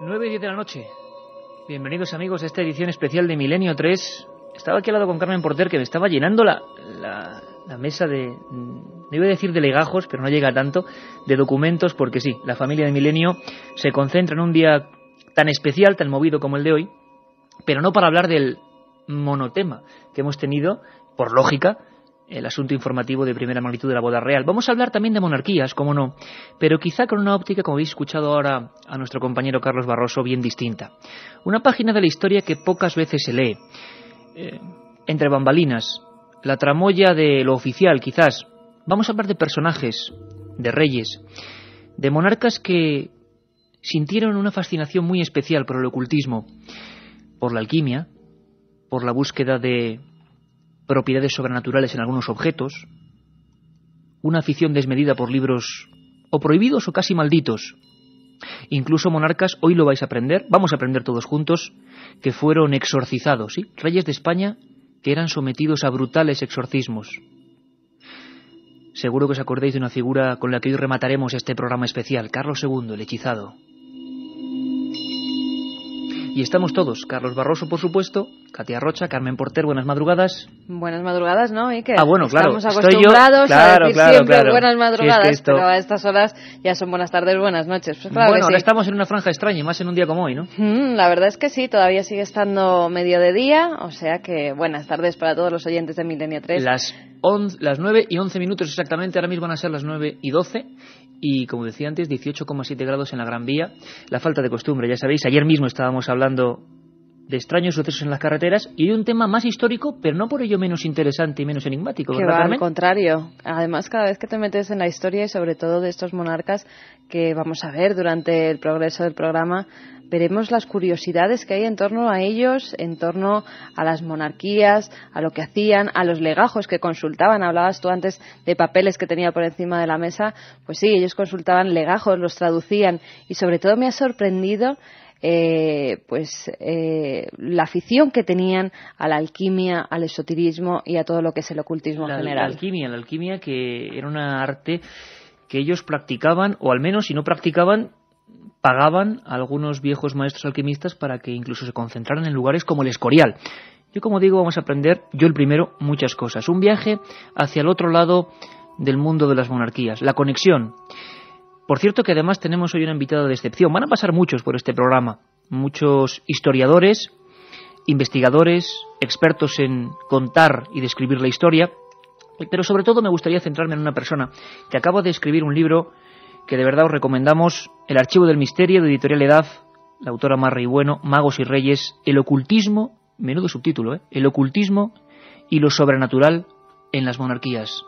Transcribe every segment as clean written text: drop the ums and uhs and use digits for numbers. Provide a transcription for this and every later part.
9:10 de la noche. Bienvenidos amigos a esta edición especial de Milenio 3. Estaba aquí al lado con Carmen Porter, que me estaba llenando la mesa de... no iba a decir de legajos, pero no llega tanto, de documentos, porque sí, la familia de Milenio se concentra en un día tan especial, tan movido como el de hoy, pero no para hablar del monotema que hemos tenido, por lógica, el asunto informativo de primera magnitud de la boda real. Vamos a hablar también de monarquías, cómo no, pero quizá con una óptica, como habéis escuchado ahora a nuestro compañero Carlos Barroso, bien distinta. Una página de la historia que pocas veces se lee. Entre bambalinas, la tramoya de lo oficial, quizás. Vamos a hablar de personajes, de reyes, de monarcas que sintieron una fascinación muy especial por el ocultismo, por la alquimia, por la búsqueda de propiedades sobrenaturales en algunos objetos, una afición desmedida por libros o prohibidos o casi malditos. Incluso monarcas, hoy lo vais a aprender, vamos a aprender todos juntos, que fueron exorcizados, ¿sí? Reyes de España que eran sometidos a brutales exorcismos. Seguro que os acordáis de una figura con la que hoy remataremos este programa especial, Carlos II, el hechizado. Y estamos todos, Carlos Barroso, por supuesto, Katia Rocha, Carmen Porter, buenas madrugadas. Buenas madrugadas, ¿no, Iker? Bueno, claro. Estamos acostumbrados a decir siempre buenas madrugadas, si es que pero a estas horas ya son buenas tardes, buenas noches. Pues claro, bueno, ahora sí. Estamos en una franja extraña, y más en un día como hoy, ¿no? La verdad es que sí, todavía sigue estando medio de día, o sea que buenas tardes para todos los oyentes de Milenio 3. Las 9:11 exactamente, ahora mismo van a ser las 9:12. Y como decía antes, 18,7 grados en la Gran Vía. La falta de costumbre, ya sabéis, ayer mismo estábamos hablando de extraños sucesos en las carreteras y de un tema más histórico, pero no por ello menos interesante y menos enigmático, ¿verdad, Carmen? Al contrario. Además, cada vez que te metes en la historia y sobre todo de estos monarcas que vamos a ver durante el progreso del programa, veremos las curiosidades que hay en torno a ellos, en torno a las monarquías, a lo que hacían, a los legajos que consultaban. Hablabas tú antes de papeles que tenía por encima de la mesa. Pues sí, ellos consultaban legajos, los traducían y sobre todo me ha sorprendido la afición que tenían a la alquimia, al esoterismo y a todo lo que es el ocultismo en general. La alquimia que era una arte que ellos practicaban, o al menos si no practicaban, pagaban a algunos viejos maestros alquimistas para que incluso se concentraran en lugares como el Escorial. Yo, como digo, vamos a aprender, yo el primero, muchas cosas. Un viaje hacia el otro lado del mundo de las monarquías, la conexión. Por cierto que además tenemos hoy una invitada de excepción. Van a pasar muchos por este programa. Muchos historiadores, investigadores, expertos en contar y describir la historia. Pero sobre todo me gustaría centrarme en una persona que acaba de escribir un libro que de verdad os recomendamos, El archivo del misterio, de Editorial Edad, la autora Marra y Bueno, Magos y Reyes, el ocultismo, menudo subtítulo, el ocultismo y lo sobrenatural en las monarquías.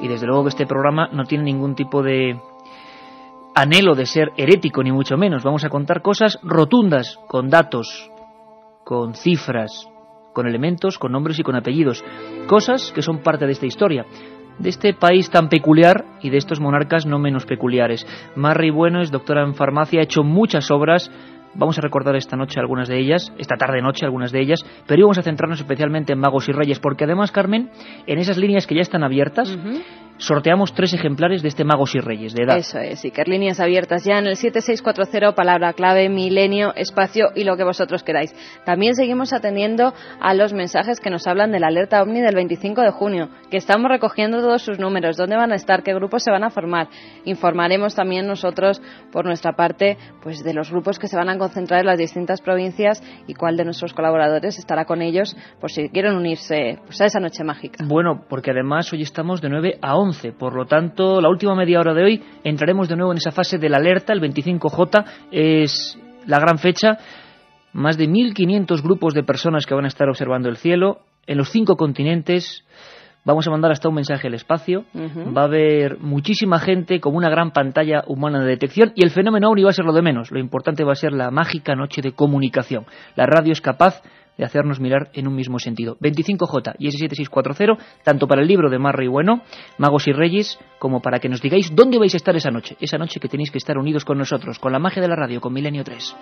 Y desde luego que este programa no tiene ningún tipo de anhelo de ser herético, ni mucho menos. Vamos a contar cosas rotundas, con datos, con cifras, con elementos, con nombres y con apellidos. Cosas que son parte de esta historia, de este país tan peculiar y de estos monarcas no menos peculiares. Marri Bueno es doctora en farmacia, ha hecho muchas obras. Vamos a recordar esta noche algunas de ellas, esta tarde-noche algunas de ellas, pero hoy vamos a centrarnos especialmente en Magos y Reyes, porque además, Carmen, en esas líneas que ya están abiertas, sorteamos 3 ejemplares de este Magos y Reyes de edad. Eso es, Iker, líneas abiertas ya en el 7640, palabra clave, milenio, espacio y lo que vosotros queráis. También seguimos atendiendo a los mensajes que nos hablan de la alerta OVNI del 25 de junio, que estamos recogiendo todos sus números, dónde van a estar, qué grupos se van a formar. Informaremos también nosotros, por nuestra parte, pues de los grupos que se van a concentrar en las distintas provincias y cuál de nuestros colaboradores estará con ellos por si quieren unirse pues a esa noche mágica. Bueno, porque además hoy estamos de 9 a 11, por lo tanto la última media hora de hoy entraremos de nuevo en esa fase de la alerta. El 25J es la gran fecha, más de 1.500 grupos de personas que van a estar observando el cielo en los 5 continentes. Vamos a mandar hasta un mensaje al espacio. Va a haber muchísima gente como una gran pantalla humana de detección y el fenómeno OVNI va a ser lo de menos. Lo importante va a ser la mágica noche de comunicación. La radio es capaz de hacernos mirar en un mismo sentido. 25J y S7640, tanto para el libro de Marra y Bueno, Magos y Reyes, como para que nos digáis dónde vais a estar esa noche que tenéis que estar unidos con nosotros, con la magia de la radio, con Milenio 3.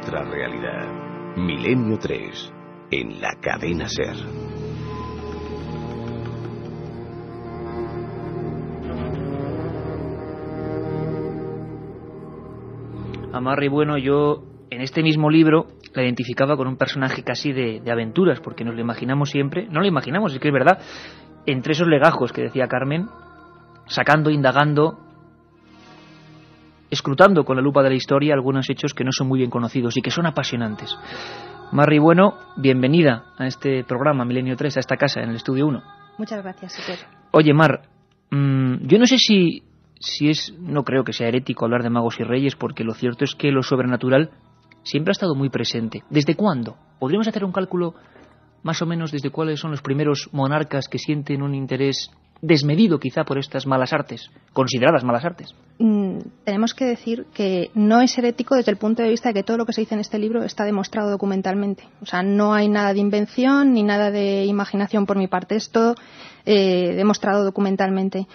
nuestra realidad. Milenio 3, en la cadena SER. A Marry Bueno, yo en este mismo libro la identificaba con un personaje casi de aventuras, porque nos lo imaginamos siempre, no lo imaginamos, es que es verdad, entre esos legajos que decía Carmen, sacando, indagando, escrutando con la lupa de la historia algunos hechos que no son muy bien conocidos y que son apasionantes. Marry Bueno, bienvenida a este programa Milenio 3, a esta casa, en el Estudio 1. Muchas gracias, Iker. Oye, Mar, yo no sé si es, no creo que sea herético hablar de magos y reyes, porque lo cierto es que lo sobrenatural siempre ha estado muy presente. ¿Desde cuándo? ¿Podríamos hacer un cálculo más o menos desde cuáles son los primeros monarcas que sienten un interés desmedido quizá por estas malas artes, consideradas malas artes? Tenemos que decir que no es herético desde el punto de vista de que todo lo que se dice en este libro está demostrado documentalmente. O sea, no hay nada de invención ni nada de imaginación por mi parte. Es todo demostrado documentalmente.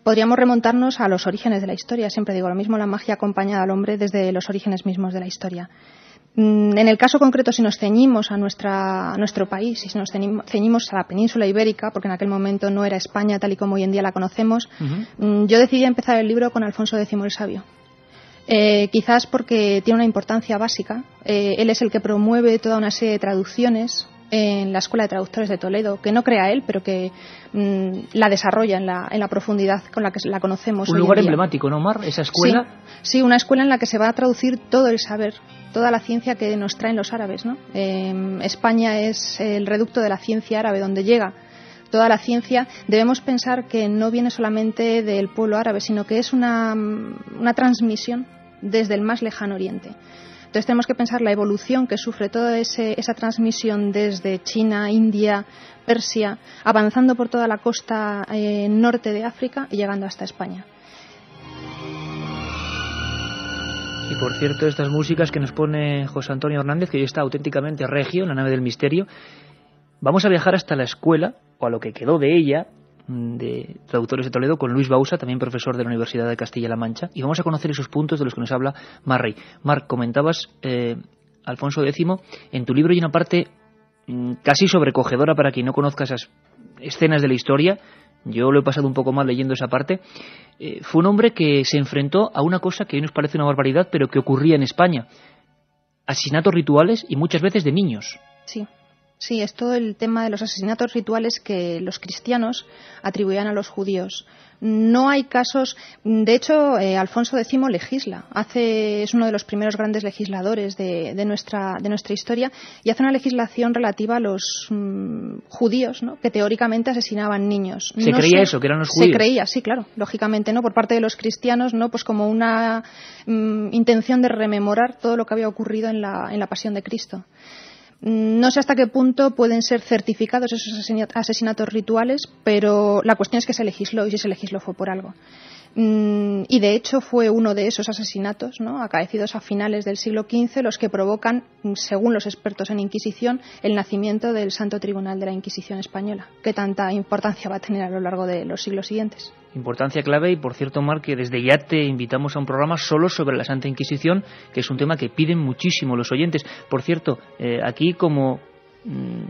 Podríamos remontarnos a los orígenes de la historia. Siempre digo lo mismo, la magia acompaña al hombre desde los orígenes mismos de la historia. En el caso concreto, si nos ceñimos a nuestro país, si nos ceñimos a la península ibérica, porque en aquel momento no era España tal y como hoy en día la conocemos, yo decidí empezar el libro con Alfonso X el Sabio. Quizás porque tiene una importancia básica. Él es el que promueve toda una serie de traducciones en la Escuela de Traductores de Toledo, que no crea él, pero que la desarrolla en la profundidad con la que la conocemos. Un lugar emblemático, ¿no, Mar? Esa escuela. Sí, una escuela en la que se va a traducir todo el saber, toda la ciencia que nos traen los árabes, ¿no? España es el reducto de la ciencia árabe, donde llega toda la ciencia. Debemos pensar que no viene solamente del pueblo árabe, sino que es una transmisión desde el más lejano oriente. Entonces tenemos que pensar la evolución que sufre toda esa transmisión desde China, India, Persia, avanzando por toda la costa norte de África y llegando hasta España. Y por cierto, estas músicas que nos pone José Antonio Hernández, que hoy está auténticamente regio en la nave del misterio, vamos a viajar hasta la escuela, o a lo que quedó de ella, de Traductores de Toledo, con Luis Bausa, también profesor de la Universidad de Castilla-La Mancha, y vamos a conocer esos puntos de los que nos habla Marry. Marc, comentabas Alfonso X, en tu libro hay una parte casi sobrecogedora para quien no conozca esas escenas de la historia. Yo lo he pasado un poco mal leyendo esa parte. Fue un hombre que se enfrentó a una cosa que hoy nos parece una barbaridad, pero que ocurría en España: asesinatos rituales y muchas veces de niños. Sí, es todo el tema de los asesinatos rituales que los cristianos atribuían a los judíos. No hay casos. De hecho, Alfonso X legisla. Es uno de los primeros grandes legisladores de nuestra historia, y hace una legislación relativa a los judíos, ¿no?, que teóricamente asesinaban niños. ¿Se creía eso, que eran los judíos? Se creía, sí, claro, lógicamente, ¿no?, por parte de los cristianos, ¿no?, pues como una intención de rememorar todo lo que había ocurrido en la pasión de Cristo. No sé hasta qué punto pueden ser certificados esos asesinatos rituales, pero la cuestión es que se legisló, y si se legisló fue por algo. Y de hecho fue uno de esos asesinatos, ¿no?, acaecidos a finales del siglo XV, los que provocan, según los expertos en Inquisición, el nacimiento del Santo Tribunal de la Inquisición española, que tanta importancia va a tener a lo largo de los siglos siguientes. Importancia clave, y por cierto, Marc, que desde ya te invitamos a un programa solo sobre la Santa Inquisición, que es un tema que piden muchísimo los oyentes. Por cierto, aquí como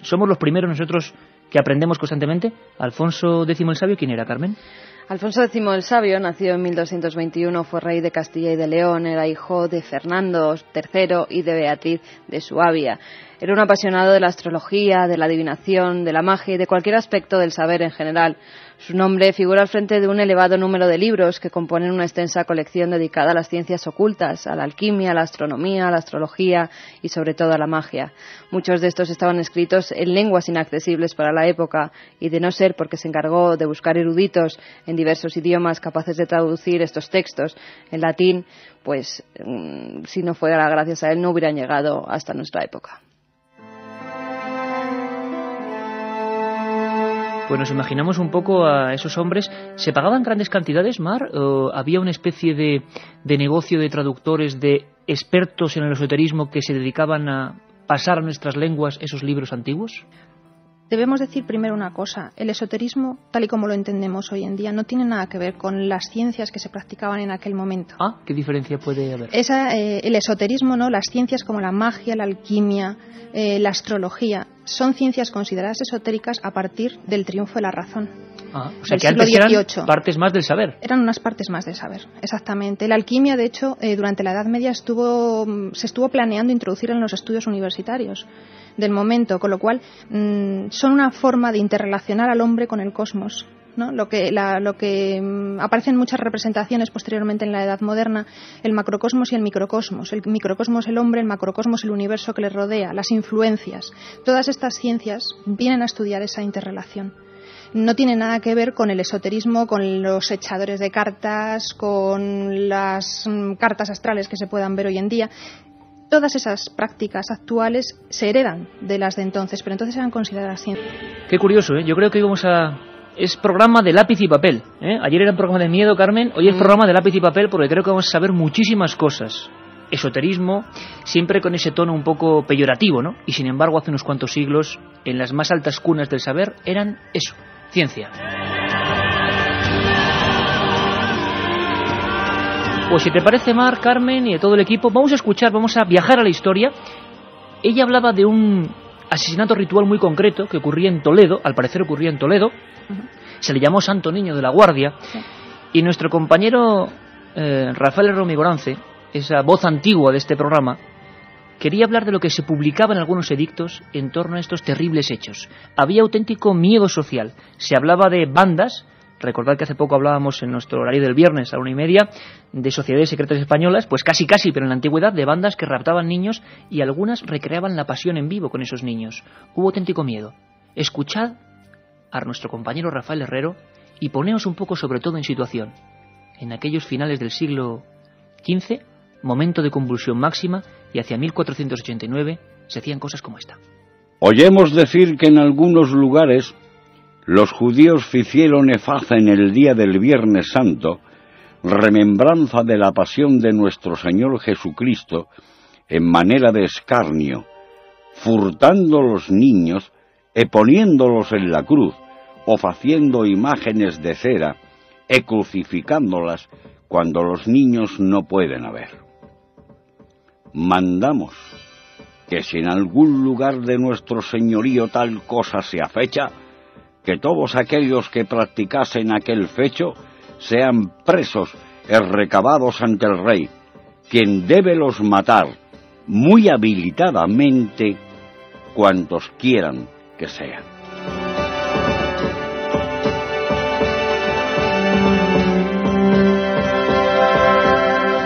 somos los primeros nosotros que aprendemos constantemente, Alfonso X el Sabio, ¿quién era, Carmen? Alfonso X el Sabio nació en 1221, fue rey de Castilla y de León, era hijo de Fernando III y de Beatriz de Suabia. Era un apasionado de la astrología, de la adivinación, de la magia y de cualquier aspecto del saber en general. Su nombre figura al frente de un elevado número de libros que componen una extensa colección dedicada a las ciencias ocultas, a la alquimia, a la astronomía, a la astrología y sobre todo a la magia. Muchos de estos estaban escritos en lenguas inaccesibles para la época, y de no ser porque se encargó de buscar eruditos en diversos idiomas capaces de traducir estos textos en latín, pues si no fuera gracias a él no hubieran llegado hasta nuestra época. Pues nos imaginamos un poco a esos hombres. ¿Se pagaban grandes cantidades, Mar? ¿O había una especie de negocio de traductores, de expertos en el esoterismo que se dedicaban a pasar a nuestras lenguas esos libros antiguos? Debemos decir primero una cosa: el esoterismo, tal y como lo entendemos hoy en día, no tiene nada que ver con las ciencias que se practicaban en aquel momento. ¿Qué diferencia puede haber? El esoterismo, ¿no? Las ciencias como la magia, la alquimia, la astrología, son ciencias consideradas esotéricas a partir del triunfo de la razón. O sea, que antes eran partes más del saber. Eran unas partes más del saber, exactamente. La alquimia, de hecho, durante la Edad Media se estuvo planeando introducir en los estudios universitarios del momento, con lo cual son una forma de interrelacionar al hombre con el cosmos, ¿no? Lo que aparece en muchas representaciones posteriormente en la Edad Moderna, el macrocosmos y el microcosmos. El microcosmos el hombre, el macrocosmos el universo que le rodea, las influencias. Todas estas ciencias vienen a estudiar esa interrelación. No tiene nada que ver con el esoterismo, con los echadores de cartas, con las cartas astrales que se puedan ver hoy en día. Todas esas prácticas actuales se heredan de las de entonces, pero entonces eran consideradas ciencias. Qué curioso, ¿eh? Yo creo que hoy es programa de lápiz y papel, ¿eh? Ayer era un programa de miedo, Carmen, hoy es programa de lápiz y papel, porque creo que vamos a saber muchísimas cosas. Esoterismo, siempre con ese tono un poco peyorativo, ¿no? Y sin embargo, hace unos cuantos siglos, en las más altas cunas del saber, eran eso, ciencia. Pues si te parece, Mar, Carmen y de todo el equipo, vamos a viajar a la historia. Ella hablaba de un asesinato ritual muy concreto que ocurría en Toledo, al parecer ocurría en Toledo. Se le llamó Santo Niño de la Guardia. Y nuestro compañero Rafael Romigorance, esa voz antigua de este programa, quería hablar de lo que se publicaba en algunos edictos en torno a estos terribles hechos. Había auténtico miedo social. Se hablaba de bandas. Recordad que hace poco hablábamos en nuestro horario del viernes a la 1:30 de sociedades secretas españolas, pues casi, pero en la antigüedad, de bandas que raptaban niños y algunas recreaban la pasión en vivo con esos niños. Hubo auténtico miedo. Escuchad a nuestro compañero Rafael Herrero y poneos un poco sobre todo en situación. En aquellos finales del siglo XV, momento de convulsión máxima, y hacia 1489 se hacían cosas como esta. Oyemos decir que en algunos lugares los judíos ficieron en el día del Viernes Santo remembranza de la pasión de nuestro Señor Jesucristo en manera de escarnio, furtando los niños e poniéndolos en la cruz, o faciendo imágenes de cera e crucificándolas cuando los niños no pueden haber. Mandamos que si en algún lugar de nuestro señorío tal cosa se afecha, que todos aquellos que practicasen aquel fecho sean presos y recabados ante el rey, quien debe los matar muy habilitadamente cuantos quieran que sean.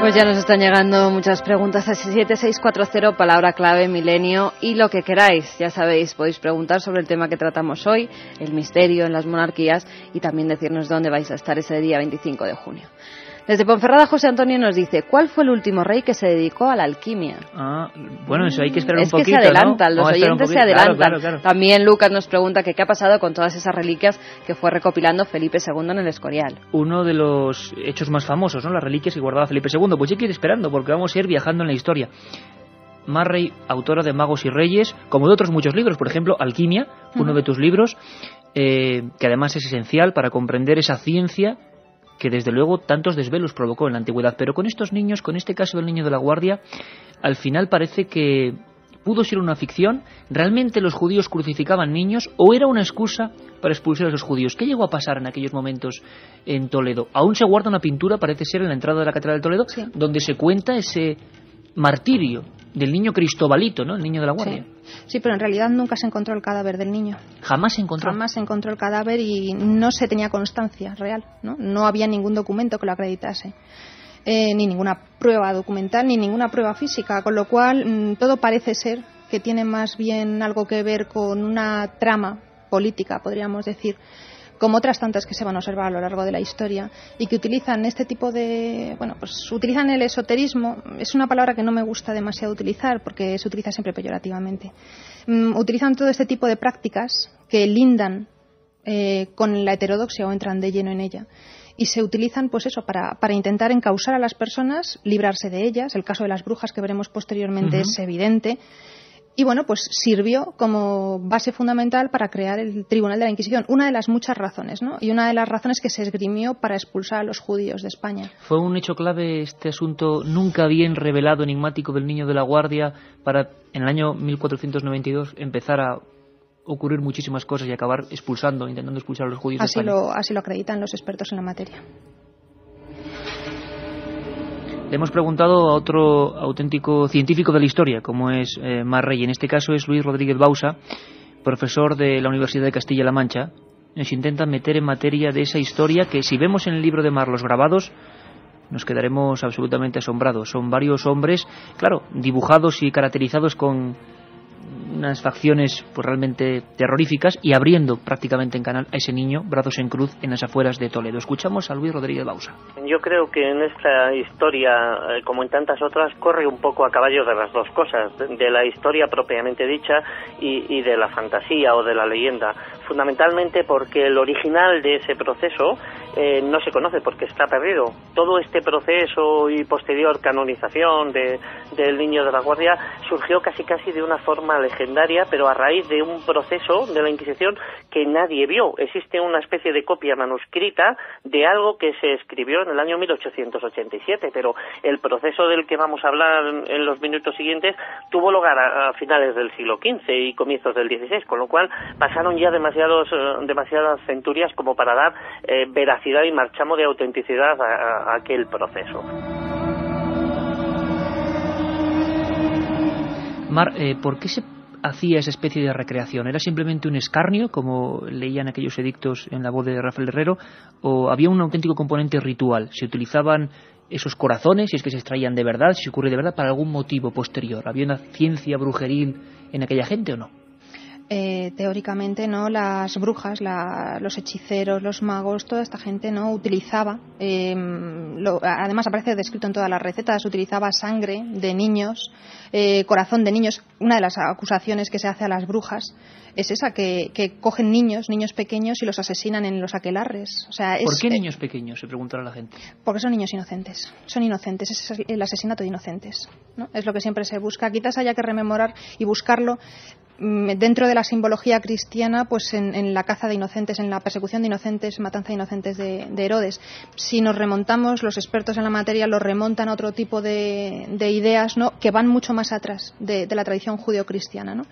Pues ya nos están llegando muchas preguntas a 7640, palabra clave, milenio, y lo que queráis. Ya sabéis, podéis preguntar sobre el tema que tratamos hoy, el misterio en las monarquías, y también decirnos dónde vais a estar ese día 25 de junio. Desde Ponferrada, José Antonio nos dice: ¿cuál fue el último rey que se dedicó a la alquimia? Bueno, eso hay que esperar un poquito, ¿no? Es que se adelantan, ¿no? Los oyentes se adelantan. Claro. También Lucas nos pregunta que qué ha pasado con todas esas reliquias que fue recopilando Felipe II en el Escorial. Uno de los hechos más famosos, ¿no? Las reliquias que guardaba Felipe II. Pues hay que ir esperando, porque vamos a ir viajando en la historia. Marrey, autora de Magos y Reyes, como de otros muchos libros, por ejemplo, Alquimia, uno de tus libros, que además es esencial para comprender esa ciencia que desde luego tantos desvelos provocó en la antigüedad. Pero con estos niños, con este caso del niño de la Guardia, al final parece que pudo ser una ficción. ¿Realmente los judíos crucificaban niños o era una excusa para expulsar a los judíos? ¿Qué llegó a pasar en aquellos momentos en Toledo? Aún se guarda una pintura, parece ser, en la entrada de la Catedral de Toledo, sí, donde se cuenta ese martirio del niño Cristobalito, ¿no? El niño de la Guardia. Sí, pero en realidad nunca se encontró el cadáver del niño. ¿Jamás se encontró? Jamás se encontró el cadáver y no se tenía constancia real, ¿no? No había ningún documento que lo acreditase. Ni ninguna prueba documental, ni ninguna prueba física, con lo cual todo parece ser que tiene más bien algo que ver con una trama política, podríamos decir, como otras tantas que se van a observar a lo largo de la historia y que utilizan este tipo de... Bueno, pues utilizan el esoterismo. Es una palabra que no me gusta demasiado utilizar porque se utiliza siempre peyorativamente. Utilizan todo este tipo de prácticas que lindan con la heterodoxia o entran de lleno en ella. Y se utilizan, pues eso, para intentar encausar a las personas, librarse de ellas. El caso de las brujas que veremos posteriormente es evidente. Y bueno, pues sirvió como base fundamental para crear el Tribunal de la Inquisición. Una de las muchas razones, ¿no? Y una de las razones que se esgrimió para expulsar a los judíos de España. ¿Fue un hecho clave este asunto nunca bien revelado, enigmático del niño de la Guardia, para en el año 1492 empezar a ocurrir muchísimas cosas y acabar intentando expulsar a los judíos de España? Así lo acreditan los expertos en la materia. Le hemos preguntado a otro auténtico científico de la historia, como es Mar Rey. En este caso es Luis Rodríguez Bausa, profesor de la Universidad de Castilla-La Mancha. Nos intenta meter en materia de esa historia que, si vemos en el libro de Mar los grabados, nos quedaremos absolutamente asombrados. Son varios hombres, claro, dibujados y caracterizados con unas facciones pues realmente terroríficas, y abriendo prácticamente en canal a ese niño, brazos en cruz, en las afueras de Toledo. Escuchamos a Luis Rodríguez Bausa. Yo creo que en esta historia, como en tantas otras, corre un poco a caballo de las dos cosas, de la historia propiamente dicha y de la fantasía o de la leyenda, fundamentalmente porque el original de ese proceso no se conoce, porque está perdido. Todo este proceso y posterior canonización del niño de la Guardia surgió casi de una forma legendaria, pero a raíz de un proceso de la Inquisición que nadie vio. Existe una especie de copia manuscrita de algo que se escribió en el año 1887, pero el proceso del que vamos a hablar en los minutos siguientes tuvo lugar a finales del siglo XV y comienzos del XVI, con lo cual pasaron ya demasiadas centurias como para dar veracidad y marchamo de autenticidad a aquel proceso. Mar, ¿por qué se hacía esa especie de recreación? ¿Era simplemente un escarnio, como leían aquellos edictos en la voz de Rafael Herrero, o había un auténtico componente ritual? ¿Se utilizaban esos corazones, si es que se extraían de verdad, si se ocurre de verdad, para algún motivo posterior? ¿Había una ciencia brujeril en aquella gente o no? Teóricamente, no, las brujas, los hechiceros, los magos, toda esta gente no utilizaba, además aparece descrito en todas las recetas, utilizaba sangre de niños, corazón de niños. Una de las acusaciones que se hace a las brujas es esa, que cogen niños pequeños y los asesinan en los aquelarres. O sea, ¿por qué niños pequeños?, se preguntará la gente. Porque son niños inocentes, es el asesinato de inocentes, ¿no? Es lo que siempre se busca. Quizás haya que rememorar y buscarlo dentro de la simbología cristiana, pues en la caza de inocentes, en la persecución de inocentes, matanza de inocentes de Herodes. Si nos remontamos, los expertos en la materia lo remontan a otro tipo de ideas, ¿no?, que van mucho más atrás de la tradición judeocristiana, ¿no?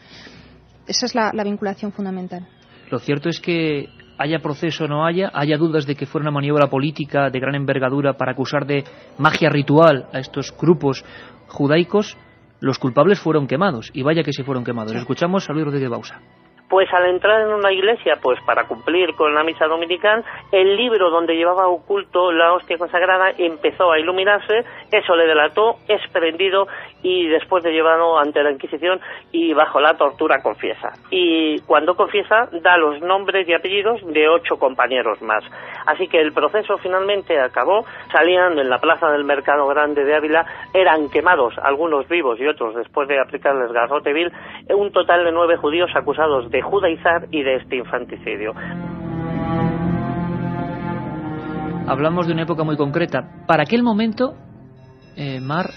Esa es la vinculación fundamental. Lo cierto es que haya proceso o no haya dudas de que fuera una maniobra política de gran envergadura para acusar de magia ritual a estos grupos judaicos. Los culpables fueron quemados, y vaya que sí fueron quemados. Escuchamos a Luis Rodríguez Bausa. Pues al entrar en una iglesia, pues para cumplir con la misa dominical, el libro donde llevaba oculto la hostia consagrada empezó a iluminarse, eso le delató, es prendido y después de llevarlo ante la Inquisición y bajo la tortura confiesa. Y cuando confiesa da los nombres y apellidos de 8 compañeros más. Así que el proceso finalmente acabó, salían en la plaza del Mercado Grande de Ávila, eran quemados, algunos vivos y otros después de aplicarles garrote vil, un total de 9 judíos acusados de judaizar y de este infanticidio. Hablamos de una época muy concreta. Para aquel momento, Mar,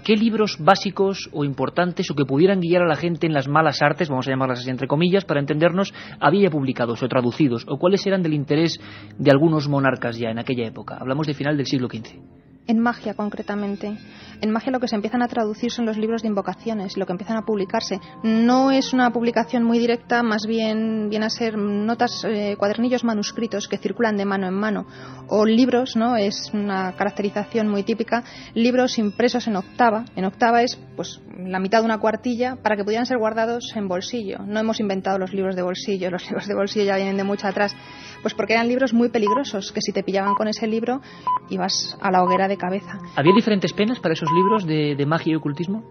¿qué libros básicos o importantes o que pudieran guiar a la gente en las malas artes, vamos a llamarlas así entre comillas, para entendernos, había publicados o traducidos? ¿O cuáles eran del interés de algunos monarcas ya en aquella época? Hablamos de final del siglo XV. En magia, concretamente. En magia lo que se empiezan a traducir son los libros de invocaciones, lo que empiezan a publicarse. No es una publicación muy directa, más bien viene a ser notas, cuadernillos manuscritos que circulan de mano en mano. O libros, ¿no? Es una caracterización muy típica. Libros impresos en octava. En octava es pues la mitad de una cuartilla para que pudieran ser guardados en bolsillo. No hemos inventado los libros de bolsillo. Los libros de bolsillo ya vienen de mucho atrás. Pues porque eran libros muy peligrosos, que si te pillaban con ese libro ibas a la hoguera de cabeza. ¿Había diferentes penas para esos libros de magia y ocultismo?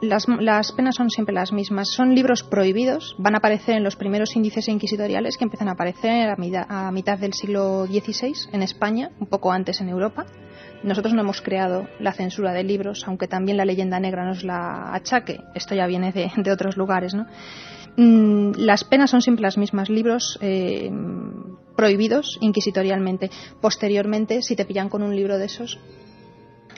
Las penas son siempre las mismas. Son libros prohibidos, van a aparecer en los primeros índices inquisitoriales que empiezan a aparecer a mitad del siglo XVI en España, un poco antes en Europa. Nosotros no hemos creado la censura de libros, aunque también la leyenda negra nos la achaque. Esto ya viene de otros lugares, ¿no? Las penas son siempre las mismas. Libros prohibidos inquisitorialmente. Posteriormente, si te pillan con un libro de esos,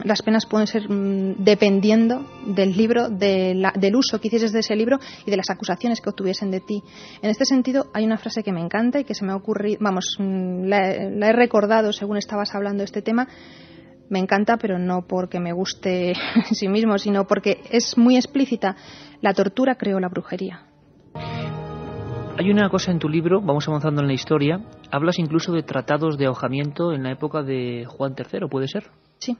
las penas pueden ser dependiendo del libro, del uso que hicieses de ese libro y de las acusaciones que obtuviesen de ti. En este sentido, hay una frase que me encanta y que se me ha ocurrido, la he recordado según estabas hablando de este tema. Me encanta, pero no porque me guste en sí mismo, sino porque es muy explícita. La tortura creó la brujería. Hay una cosa en tu libro, vamos avanzando en la historia, hablas incluso de tratados de ahogamiento en la época de Juan III, ¿puede ser? Sí.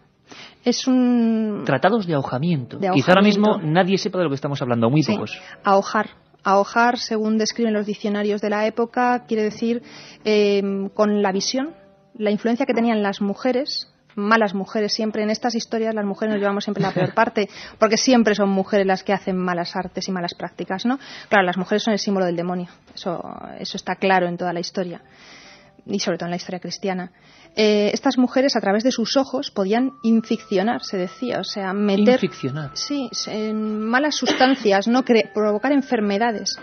Es un... Tratados de ahogamiento. Quizá ahora mismo nadie sepa de lo que estamos hablando, muy pocos. Ahogar, según describen los diccionarios de la época, quiere decir con la visión, la influencia que tenían las mujeres, malas mujeres siempre. En estas historias las mujeres nos llevamos siempre la peor parte, porque siempre son mujeres las que hacen malas artes y malas prácticas, ¿no? Claro, las mujeres son el símbolo del demonio, eso está claro en toda la historia, y sobre todo en la historia cristiana. Estas mujeres, a través de sus ojos, podían inficcionar, se decía, o sea, meter... Inficcionar. Sí, en malas sustancias, ¿no? Provocar enfermedades.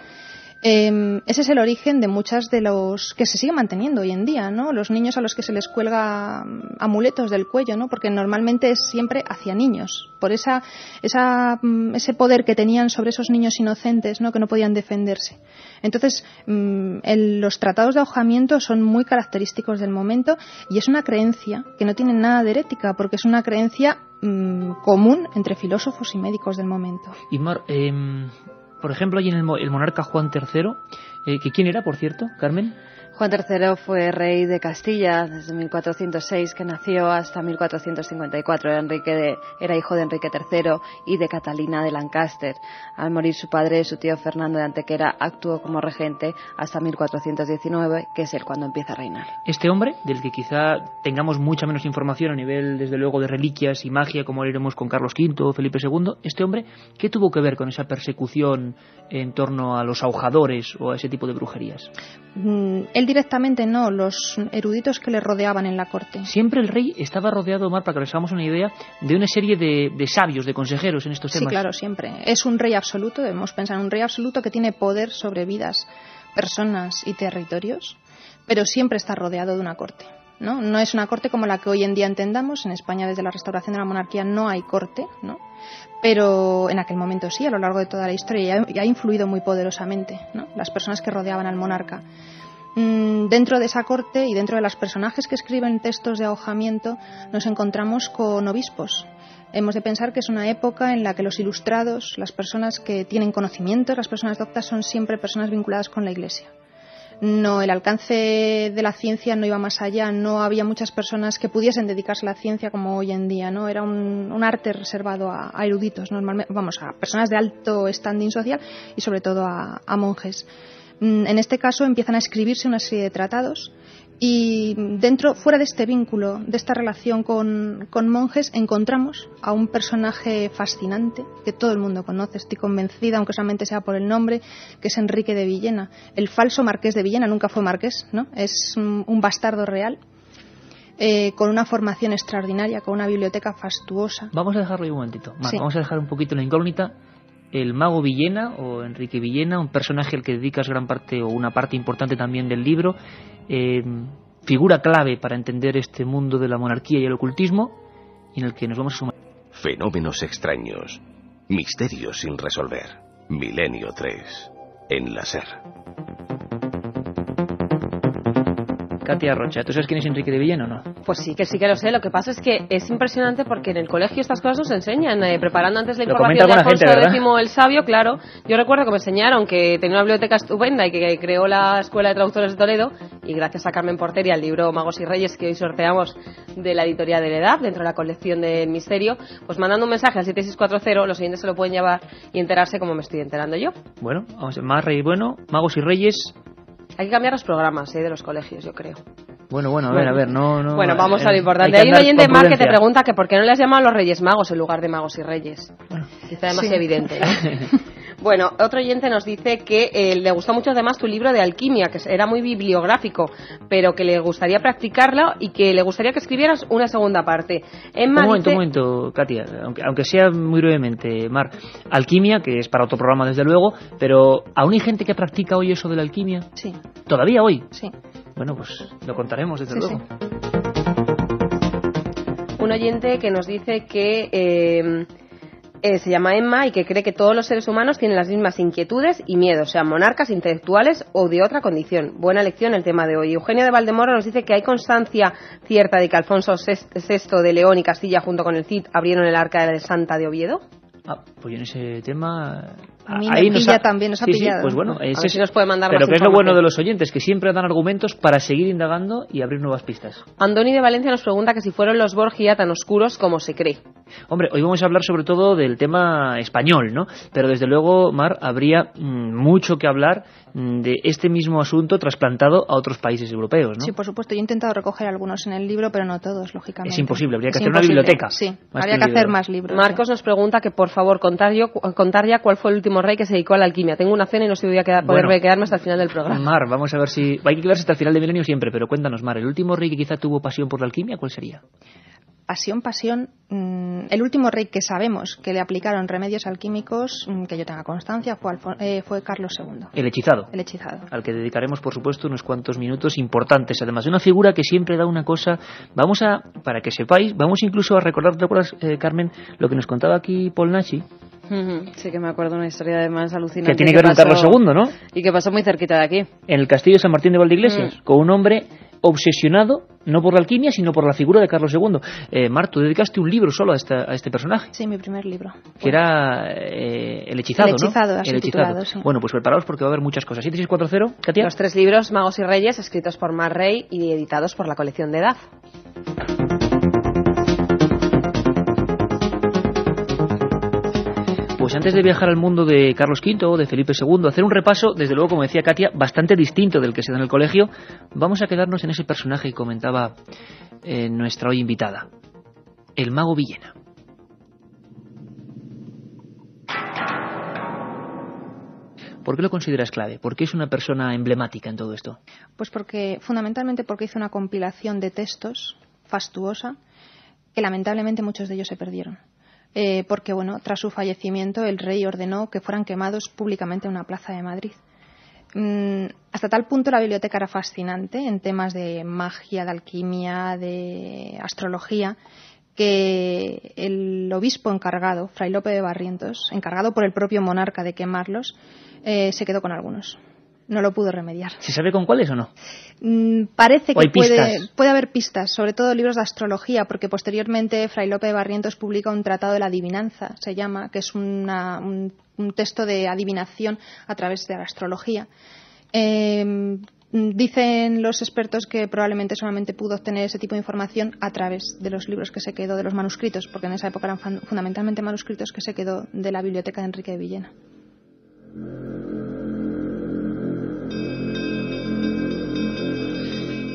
Ese es el origen de muchas de los que se sigue manteniendo hoy en día, ¿no? Los niños a los que se les cuelga amuletos del cuello, ¿no? Porque normalmente es siempre hacia niños, por ese poder que tenían sobre esos niños inocentes, ¿no? Que no podían defenderse. Entonces, los tratados de ahogamiento son muy característicos del momento y es una creencia que no tiene nada de herética, porque es una creencia común entre filósofos y médicos del momento. Y Mar, por ejemplo, hay en el monarca Juan III, que ¿quién era, por cierto, Carmen? Juan III fue rey de Castilla desde 1406, que nació, hasta 1454. Era hijo de Enrique III y de Catalina de Lancaster. Al morir su padre, su tío Fernando de Antequera actuó como regente hasta 1419, que es él cuando empieza a reinar. Este hombre, del que quizá tengamos mucha menos información a nivel, desde luego, de reliquias y magia, como lo iremos con Carlos V o Felipe II, este hombre, ¿qué tuvo que ver con esa persecución en torno a los ahojadores o a ese tipo de brujerías? Él directamente no, los eruditos que le rodeaban en la corte. Siempre el rey estaba rodeado, Mar, para que nos hagamos una idea, de una serie de sabios, de consejeros en estos temas. Sí, claro, siempre. Es un rey absoluto, debemos pensar en un rey absoluto que tiene poder sobre vidas, personas y territorios, pero siempre está rodeado de una corte, ¿no? No es una corte como la que hoy en día entendamos. En España, desde la restauración de la monarquía, no hay corte, ¿no? Pero en aquel momento sí, a lo largo de toda la historia, y ha influido muy poderosamente, ¿no? Las personas que rodeaban al monarca. Dentro de esa corte y dentro de los personajes que escriben textos de ahogamiento, nos encontramos con obispos. Hemos de pensar que es una época en la que los ilustrados, las personas que tienen conocimientos, las personas doctas, son siempre personas vinculadas con la Iglesia. No, el alcance de la ciencia no iba más allá, no había muchas personas que pudiesen dedicarse a la ciencia como hoy en día, ¿no? Era un arte reservado a eruditos, normalmente, a personas de alto standing social y sobre todo a monjes. En este caso empiezan a escribirse una serie de tratados y fuera de este vínculo, de esta relación con monjes, encontramos a un personaje fascinante que todo el mundo conoce, estoy convencida, aunque solamente sea por el nombre, que es Enrique de Villena. El falso marqués de Villena, nunca fue marqués, ¿no? Es un bastardo real, con una formación extraordinaria, con una biblioteca fastuosa. Vamos a dejarlo ahí un momentito, Mar, sí. Vamos a dejar un poquito la incógnita. El mago Villena, o Enrique Villena, un personaje al que dedicas gran parte o una parte importante también del libro, figura clave para entender este mundo de la monarquía y el ocultismo, y en el que nos vamos a sumar. Fenómenos extraños, misterios sin resolver. Milenio 3, en la SER. Katia Rocha, ¿tú sabes quién es Enrique de Villena o no? Pues sí que lo sé. Lo que pasa es que es impresionante porque en el colegio estas cosas nos enseñan, preparando antes la información de Alfonso X el Sabio, claro. Yo recuerdo que me enseñaron que tenía una biblioteca estupenda y que creó la Escuela de Traductores de Toledo, y gracias a Carmen Porter y al libro Magos y Reyes que hoy sorteamos de la editorial de la Edad, dentro de la colección del Misterio, pues mandando un mensaje al 7640, los oyentes se lo pueden llevar y enterarse como me estoy enterando yo. Bueno, vamos a ver, más rey, bueno, Magos y Reyes. Hay que cambiar los programas de los colegios, yo creo. Bueno, a ver, no. Bueno, vamos a lo importante. Hay un oyente más que te pregunta que por qué no le has llamado a los Reyes Magos en lugar de Magos y Reyes. Bueno, quizá demasiado evidente, ¿no? Bueno, otro oyente nos dice que le gustó mucho además tu libro de alquimia, que era muy bibliográfico, pero que le gustaría practicarlo y que le gustaría que escribieras una segunda parte. Un momento, Katia, aunque sea muy brevemente, Mar. Alquimia, que es para otro programa desde luego, pero ¿aún hay gente que practica hoy eso de la alquimia? Sí. ¿Todavía hoy? Sí. Bueno, pues lo contaremos desde luego. Sí. un oyente que nos dice que se llama Emma y que cree que todos los seres humanos tienen las mismas inquietudes y miedos, sean monarcas, intelectuales o de otra condición. Buena elección el tema de hoy. Eugenio de Valdemoro nos dice que hay constancia cierta de que Alfonso VI de León y Castilla junto con el Cid abrieron el Arca de Santa de Oviedo. Pues en ese tema... A mí me pilla también, nos ha pillado. Sí, pues bueno, si nos puede mandar pero más que es lo bueno de los oyentes, que siempre dan argumentos para seguir indagando y abrir nuevas pistas. Andoni de Valencia nos pregunta que si fueron los Borgia tan oscuros como se cree. Hombre, hoy vamos a hablar sobre todo del tema español, ¿no? Pero desde luego, Mar, habría mucho que hablar de este mismo asunto trasplantado a otros países europeos, ¿no? Sí, por supuesto. Yo he intentado recoger algunos en el libro, pero no todos, lógicamente. Es imposible, habría que hacer una biblioteca. Sí, habría que hacer más libros. Marcos nos pregunta que por favor contar ya cuál fue el último rey que se dedicó a la alquimia. Tengo una cena y no sé si voy a poder quedarme hasta el final del programa. Mar, vamos a ver si... Hay que quedarse hasta el final de Milenio siempre, pero cuéntanos, Mar, ¿el último rey que quizá tuvo pasión por la alquimia, cuál sería? Pasión. El último rey que sabemos que le aplicaron remedios alquímicos, que yo tenga constancia, fue Carlos II. El hechizado. El hechizado. Al que dedicaremos, por supuesto, unos cuantos minutos importantes. Además, de una figura que siempre da una cosa. Para que sepáis, vamos incluso a recordar, ¿te acuerdas, Carmen, lo que nos contaba aquí Paul Nashi? Sí, que me acuerdo una historia además alucinante. Que tiene que ver con Carlos II, ¿no? Y que pasó muy cerquita de aquí. En el castillo de San Martín de Valdeiglesias, con un hombre obsesionado, no por la alquimia, sino por la figura de Carlos II. Mar, tú dedicaste un libro solo a este personaje. Sí, mi primer libro. Que era El hechizado, ¿no? El hechizado, sí. Bueno, pues preparaos porque va a haber muchas cosas. 7640, Katia. Los 3 libros, Magos y Reyes, escritos por Mar Rey y editados por la colección de Edad. Pues antes de viajar al mundo de Carlos V o de Felipe II, hacer un repaso, desde luego, como decía Katia, bastante distinto del que se da en el colegio, vamos a quedarnos en ese personaje que comentaba nuestra hoy invitada, el mago Villena. ¿Por qué lo consideras clave? ¿Por qué es una persona emblemática en todo esto? Pues fundamentalmente porque hizo una compilación de textos fastuosa que lamentablemente muchos de ellos se perdieron. Porque, tras su fallecimiento el rey ordenó que fueran quemados públicamente en una plaza de Madrid. Hasta tal punto la biblioteca era fascinante en temas de magia, de alquimia, de astrología, que el obispo encargado, Fray Lope de Barrientos, encargado por el propio monarca de quemarlos, se quedó con algunos. No lo pudo remediar. ¿Se sabe con cuáles o no? Parece que puede haber pistas, sobre todo libros de astrología, porque posteriormente Fray Lope de Barrientos publica un tratado de la adivinanza, se llama, que es un texto de adivinación a través de la astrología. Dicen los expertos que probablemente solamente pudo obtener ese tipo de información a través de los libros que se quedó, de los manuscritos, porque en esa época eran fundamentalmente manuscritos que se quedó de la biblioteca de Enrique de Villena.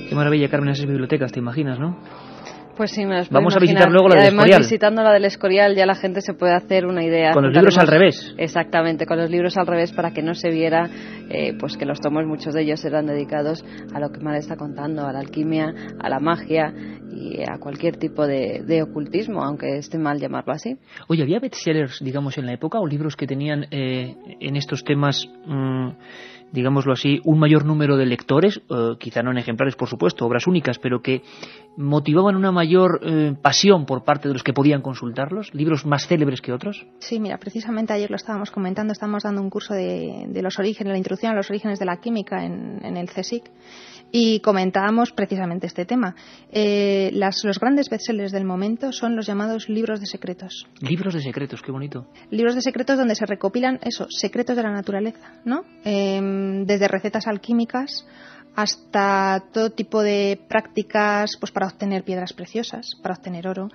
Qué maravilla, Carmen, esas bibliotecas, te imaginas, ¿no? Pues sí, me las Vamos a imaginar. visitar luego la del Escorial. Además, visitando la del Escorial ya la gente se puede hacer una idea. Con los libros al revés. Exactamente, con los libros al revés, para que no se viera pues que los tomos, muchos de ellos eran dedicados a lo que Mar está contando, a la alquimia, a la magia y a cualquier tipo de ocultismo, aunque esté mal llamarlo así. Oye, ¿había bestsellers, digamos, en la época o libros que tenían en estos temas... digámoslo así, un mayor número de lectores, quizá no en ejemplares, por supuesto, obras únicas, pero que motivaban una mayor pasión por parte de los que podían consultarlos, libros más célebres que otros? Sí, mira, precisamente ayer lo estábamos comentando, estábamos dando un curso de los orígenes, la introducción a los orígenes de la química en el CSIC, y comentábamos precisamente este tema. Los grandes bestsellers del momento son los llamados libros de secretos. Libros de secretos, qué bonito. Libros de secretos donde se recopilan secretos de la naturaleza, ¿no? Desde recetas alquímicas hasta todo tipo de prácticas pues para obtener piedras preciosas, para obtener oro,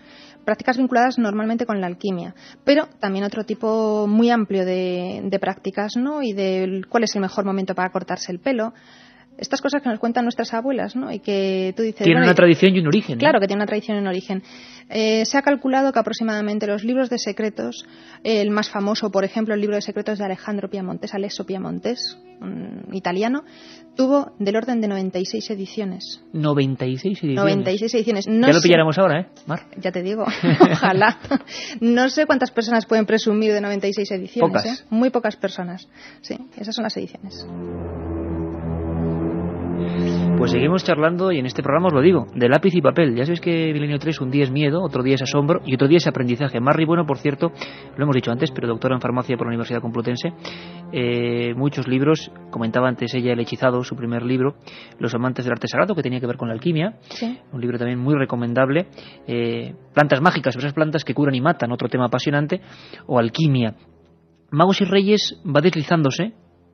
prácticas vinculadas normalmente con la alquimia, pero también otro tipo muy amplio de prácticas, ¿no? Y de cuál es el mejor momento para cortarse el pelo. Estas cosas que nos cuentan nuestras abuelas, ¿no? Y que tú dices... Tienen una tradición y un origen, ¿no? Claro que tiene una tradición y un origen. Se ha calculado que aproximadamente los libros de secretos, el más famoso, por ejemplo, el libro de secretos de Alejandro Piamontes, Alesso Piamontes, un italiano, tuvo del orden de 96 ediciones. 96 ediciones. 96 ediciones. No ya lo pilláramos ahora, Mar? Ya te digo, ojalá. No sé cuántas personas pueden presumir de 96 ediciones. Pocas. Muy pocas personas. Sí, esas son las ediciones. Pues seguimos charlando y en este programa os lo digo, de lápiz y papel. Ya sabéis que Milenio 3 un día es miedo, otro día es asombro y otro día es aprendizaje. Marri, bueno, por cierto, lo hemos dicho antes, pero doctora en farmacia por la Universidad Complutense. Muchos libros, comentaba antes ella El hechizado, su primer libro, Los amantes del arte sagrado, que tenía que ver con la alquimia. Sí. Un libro también muy recomendable. Plantas mágicas, esas plantas que curan y matan, otro tema apasionante. O alquimia. Magos y Reyes va deslizándose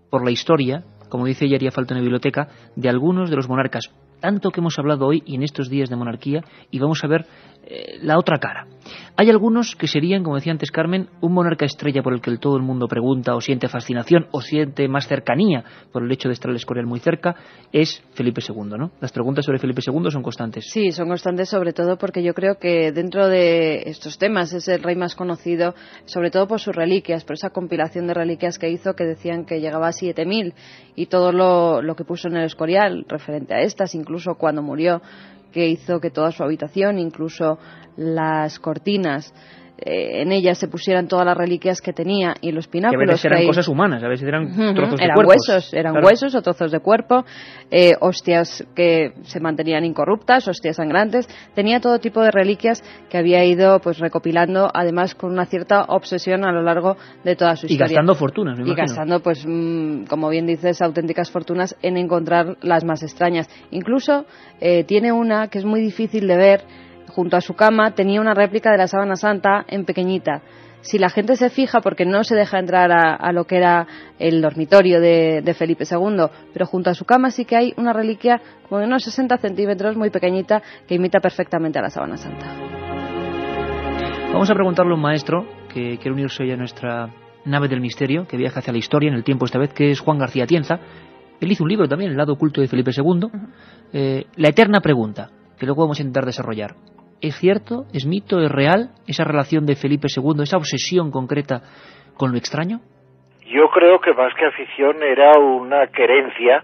por la historia, como dice ella, haría falta una biblioteca, de algunos de los monarcas, tanto que hemos hablado hoy y en estos días de monarquía, y vamos a ver la otra cara. Hay algunos que serían, como decía antes Carmen, un monarca estrella por el que todo el mundo pregunta o siente fascinación o siente más cercanía por el hecho de estar el Escorial muy cerca, es Felipe II, ¿no? Las preguntas sobre Felipe II son constantes. Sí, son constantes sobre todo porque yo creo que dentro de estos temas es el rey más conocido, sobre todo por sus reliquias, por esa compilación de reliquias que hizo, que decían que llegaba a 7.000, y todo lo que puso en el Escorial referente a estas, incluso cuando murió, que hizo que toda su habitación, incluso las cortinas, en ellas se pusieran todas las reliquias que tenía, y los pináculos. Que a veces eran cosas humanas, a veces eran trozos de eran cuerpos. Huesos, eran claro. Huesos o trozos de cuerpo, hostias que se mantenían incorruptas, hostias sangrantes. Tenía todo tipo de reliquias que había ido pues recopilando, además con una cierta obsesión a lo largo de toda su historia. Y gastando fortunas, me imagino. Y gastando, pues, como bien dices, auténticas fortunas en encontrar las más extrañas. Incluso tiene una que es muy difícil de ver. Junto a su cama tenía una réplica de la sábana santa en pequeñita. Si la gente se fija, porque no se deja entrar a lo que era el dormitorio de Felipe II, pero junto a su cama sí que hay una reliquia como de unos 60 centímetros, muy pequeñita, que imita perfectamente a la sábana santa. Vamos a preguntarle a un maestro que quiere unirse hoy a nuestra nave del misterio, que viaja hacia la historia en el tiempo esta vez, que es Juan García Atienza. Él hizo un libro también, El lado oculto de Felipe II. La eterna pregunta, que luego vamos a intentar desarrollar. ¿Es cierto, es mito, es real esa relación de Felipe II, esa obsesión concreta con lo extraño? Yo creo que más que afición era una querencia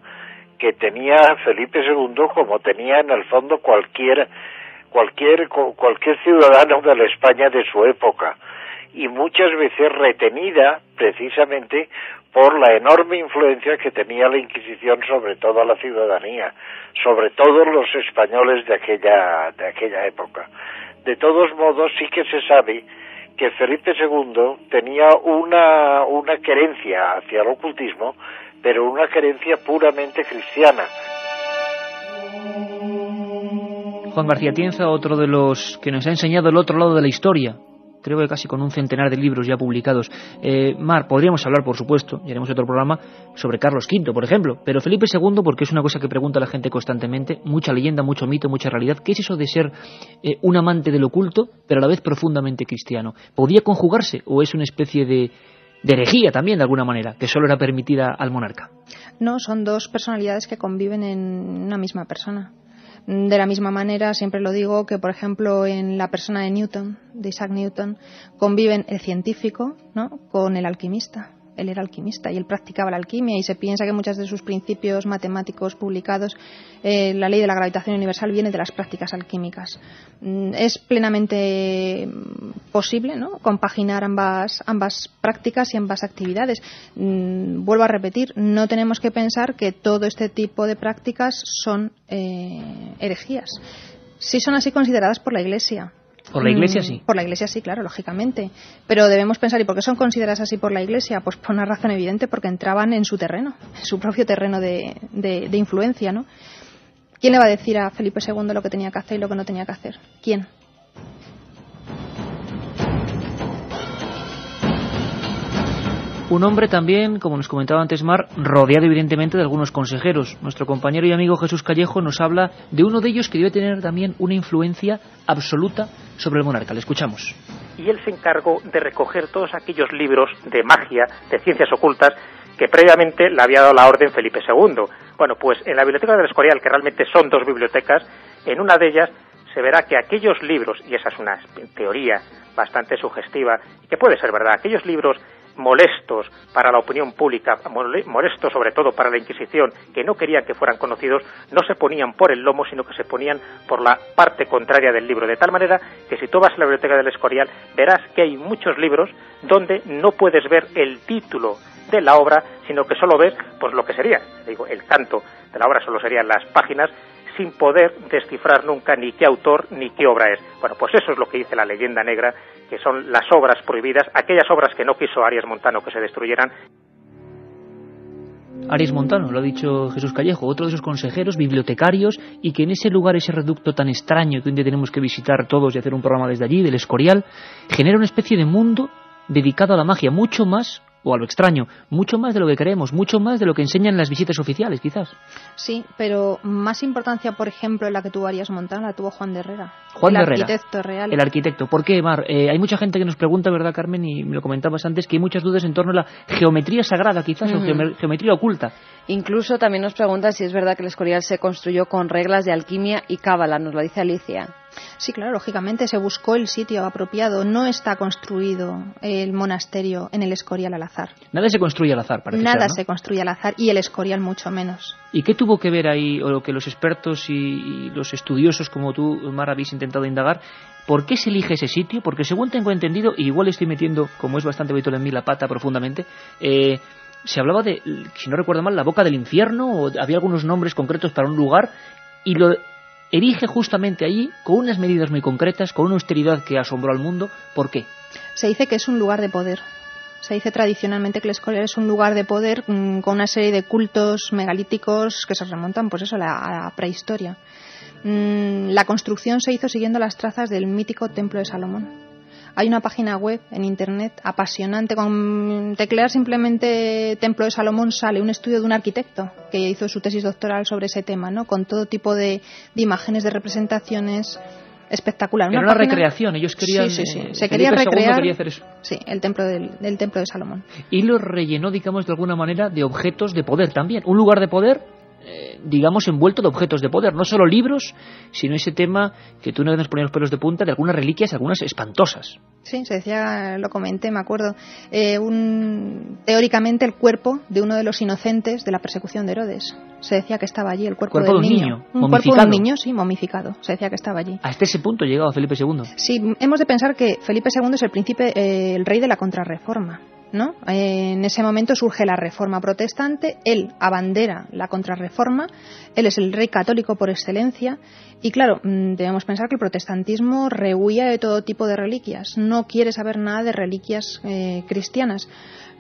que tenía Felipe II, como tenía en el fondo cualquier ciudadano de la España de su época, y muchas veces retenida precisamente por la enorme influencia que tenía la Inquisición sobre toda la ciudadanía, sobre todos los españoles de aquella época. De todos modos, sí que se sabe que Felipe II tenía una querencia hacia el ocultismo, pero una querencia puramente cristiana. Juan García Atienza, otro de los que nos ha enseñado el otro lado de la historia, creo que casi con un centenar de libros ya publicados. Mar, podríamos hablar, por supuesto, y haremos otro programa, sobre Carlos V, por ejemplo, pero Felipe II, porque es una cosa que pregunta la gente constantemente, mucha leyenda, mucho mito, mucha realidad. ¿Qué es eso de ser un amante del oculto, pero a la vez profundamente cristiano? ¿Podía conjugarse o es una especie de herejía también, de alguna manera, que solo era permitida al monarca? No, son dos personalidades que conviven en una misma persona. De la misma manera, siempre lo digo, que por ejemplo en la persona de Newton, de Isaac Newton, conviven el científico, ¿no?, con el alquimista. Él era alquimista y él practicaba la alquimia, y se piensa que muchos de sus principios matemáticos publicados, la ley de la gravitación universal, viene de las prácticas alquímicas. Es plenamente posible, ¿no?, compaginar ambas prácticas y ambas actividades. Vuelvo a repetir, no tenemos que pensar que todo este tipo de prácticas son herejías. Sí son así consideradas por la Iglesia. ¿Por la Iglesia sí? Por la Iglesia sí, claro, lógicamente. Pero debemos pensar, ¿y por qué son consideradas así por la Iglesia? Pues por una razón evidente, porque entraban en su terreno, en su propio terreno de influencia, ¿no? ¿Quién le va a decir a Felipe II lo que tenía que hacer y lo que no tenía que hacer? ¿Quién? Un hombre también, como nos comentaba antes Mar, rodeado evidentemente de algunos consejeros. Nuestro compañero y amigo Jesús Callejo nos habla de uno de ellos que debe tener también una influencia absoluta sobre el monarca. Le escuchamos. Y él se encargó de recoger todos aquellos libros de magia, de ciencias ocultas, que previamente le había dado la orden Felipe II. Bueno, pues en la biblioteca del Escorial, que realmente son dos bibliotecas, en una de ellas se verá que aquellos libros, y esa es una teoría bastante sugestiva, y que puede ser verdad, aquellos libros molestos para la opinión pública, molestos sobre todo para la Inquisición, que no querían que fueran conocidos, no se ponían por el lomo, sino que se ponían por la parte contraria del libro, de tal manera que si tú vas a la biblioteca del Escorial verás que hay muchos libros donde no puedes ver el título de la obra, sino que solo ves pues lo que sería, digo, el canto de la obra solo serían las páginas, sin poder descifrar nunca ni qué autor ni qué obra es. Bueno, pues eso es lo que dice la leyenda negra, que son las obras prohibidas, aquellas obras que no quiso Arias Montano que se destruyeran. Arias Montano, lo ha dicho Jesús Callejo, otro de esos consejeros, bibliotecarios, y que en ese lugar, ese reducto tan extraño que un día tenemos que visitar todos y hacer un programa desde allí, del Escorial, genera una especie de mundo dedicado a la magia, mucho más, o a lo extraño, mucho más de lo que creemos, mucho más de lo que enseñan las visitas oficiales, quizás. Sí, pero más importancia, por ejemplo, en la que tuvo Arias Montano, la tuvo Juan de Herrera. Juan de Herrera, arquitecto real. El arquitecto. ¿Por qué, Mar? Hay mucha gente que nos pregunta, ¿verdad, Carmen? Y me lo comentabas antes, que hay muchas dudas en torno a la geometría sagrada, quizás, o geometría oculta. Incluso también nos preguntan si es verdad que el Escorial se construyó con reglas de alquimia y cábala, nos lo dice Alicia. Sí, claro, lógicamente se buscó el sitio apropiado. No está construido el monasterio en el Escorial al azar. Nada se construye al azar, parece Nada ser, ¿no? se construye al azar, y el Escorial mucho menos. ¿Y qué tuvo que ver ahí, o lo que los expertos y los estudiosos como tú, Mar, habéis intentado indagar? ¿Por qué se elige ese sitio? Porque según tengo entendido, y igual estoy metiendo, como es bastante habitual en mí, la pata profundamente, se hablaba de, si no recuerdo mal, la boca del infierno, o había algunos nombres concretos para un lugar, y lo erige justamente allí, con unas medidas muy concretas, con una austeridad que asombró al mundo. ¿Por qué? Se dice que es un lugar de poder. Se dice tradicionalmente que el Escorial es un lugar de poder con una serie de cultos megalíticos que se remontan, pues eso, a la prehistoria. La construcción se hizo siguiendo las trazas del mítico Templo de Salomón. Hay una página web en internet apasionante, con teclear simplemente Templo de Salomón sale un estudio de un arquitecto que hizo su tesis doctoral sobre ese tema, ¿no? Con todo tipo de imágenes, de representaciones. Espectacular. Era una recreación, ellos querían... Sí. Se quería recrear quería hacer eso. Sí, el templo del Templo de Salomón. Y lo rellenó, digamos, de alguna manera de objetos de poder también. Un lugar de poder, digamos, envuelto de objetos de poder. No solo libros, sino ese tema que tú una vez nos ponías los pelos de punta, de algunas reliquias, algunas espantosas. Sí, se decía, lo comenté, me acuerdo, teóricamente el cuerpo de uno de los inocentes de la persecución de Herodes. Se decía que estaba allí el cuerpo de un niño. Un cuerpo de un niño, sí, momificado. Se decía que estaba allí. Hasta ese punto llegaba Felipe II. Sí, hemos de pensar que Felipe II es el príncipe, el rey de la Contrarreforma, ¿no? En ese momento surge la Reforma protestante, él abandera la Contrarreforma, él es el rey católico por excelencia, y claro, debemos pensar que el protestantismo rehuía de todo tipo de reliquias, no quiere saber nada de reliquias cristianas.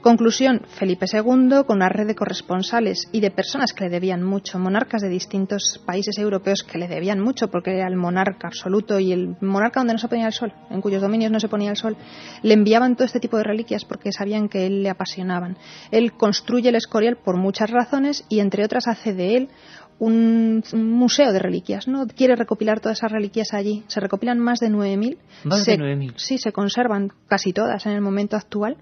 Conclusión, Felipe II, con una red de corresponsales y de personas que le debían mucho, monarcas de distintos países europeos que le debían mucho, porque era el monarca absoluto y el monarca donde no se ponía el sol, en cuyos dominios no se ponía el sol, le enviaban todo este tipo de reliquias porque sabían que él le apasionaban. Él construye el Escorial por muchas razones y entre otras hace de él un museo de reliquias, ¿no? Quiere recopilar todas esas reliquias allí. Se recopilan más de 9.000. Más de 9.000. Sí, se conservan casi todas en el momento actual.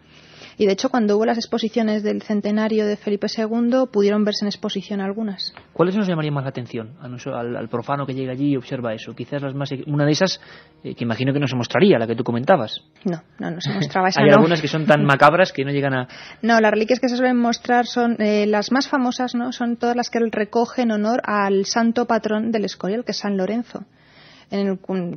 Y de hecho, cuando hubo las exposiciones del centenario de Felipe II, pudieron verse en exposición algunas. ¿Cuáles nos llamarían más la atención al profano que llega allí y observa eso? Quizás una de esas, que imagino que no se mostraría, la que tú comentabas. No se mostraba esa. Hay algunas que son tan macabras que no llegan a... No, las reliquias que se suelen mostrar son las más famosas, ¿no? Son todas las que él recoge en honor al santo patrón del Escorial, que es San Lorenzo.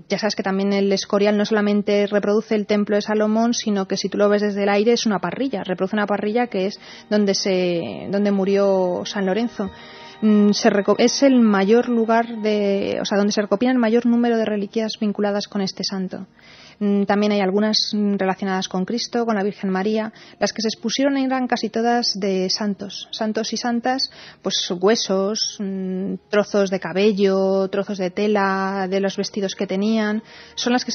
Ya sabes que también el Escorial no solamente reproduce el Templo de Salomón, sino que si tú lo ves desde el aire es una parrilla, reproduce una parrilla que es donde murió San Lorenzo. Es el mayor lugar donde se recopilan el mayor número de reliquias vinculadas con este santo. También hay algunas relacionadas con Cristo, con la Virgen María. Las que se expusieron eran casi todas de santos y santas, pues huesos, trozos de cabello, trozos de tela, de los vestidos que tenían. Son las que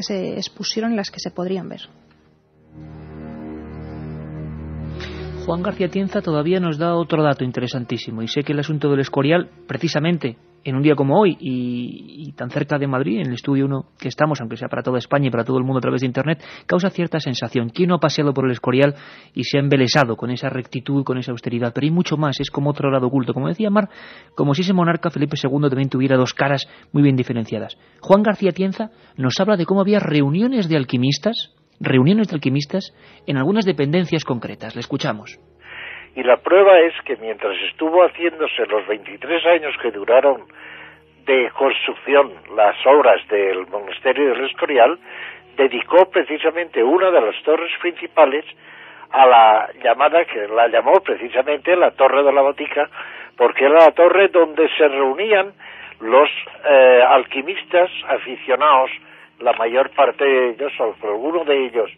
se expusieron y las que se podrían ver. Juan García Tienza todavía nos da otro dato interesantísimo, y sé que el asunto del Escorial, precisamente en un día como hoy y tan cerca de Madrid, en el estudio 1 que estamos, aunque sea para toda España y para todo el mundo a través de Internet, causa cierta sensación. ¿Quién no ha paseado por el Escorial y se ha embelesado con esa rectitud, con esa austeridad? Pero hay mucho más, es como otro lado oculto. Como decía Mar, como si ese monarca Felipe II también tuviera dos caras muy bien diferenciadas. Juan García Tienza nos habla de cómo había reuniones de alquimistas en algunas dependencias concretas. Le escuchamos. Y la prueba es que mientras estuvo haciéndose los 23 años que duraron de construcción las obras del monasterio del Escorial, dedicó precisamente una de las torres principales a la llamada, que la llamó precisamente la Torre de la Botica, porque era la torre donde se reunían los alquimistas aficionados, la mayor parte de ellos, o alguno de ellos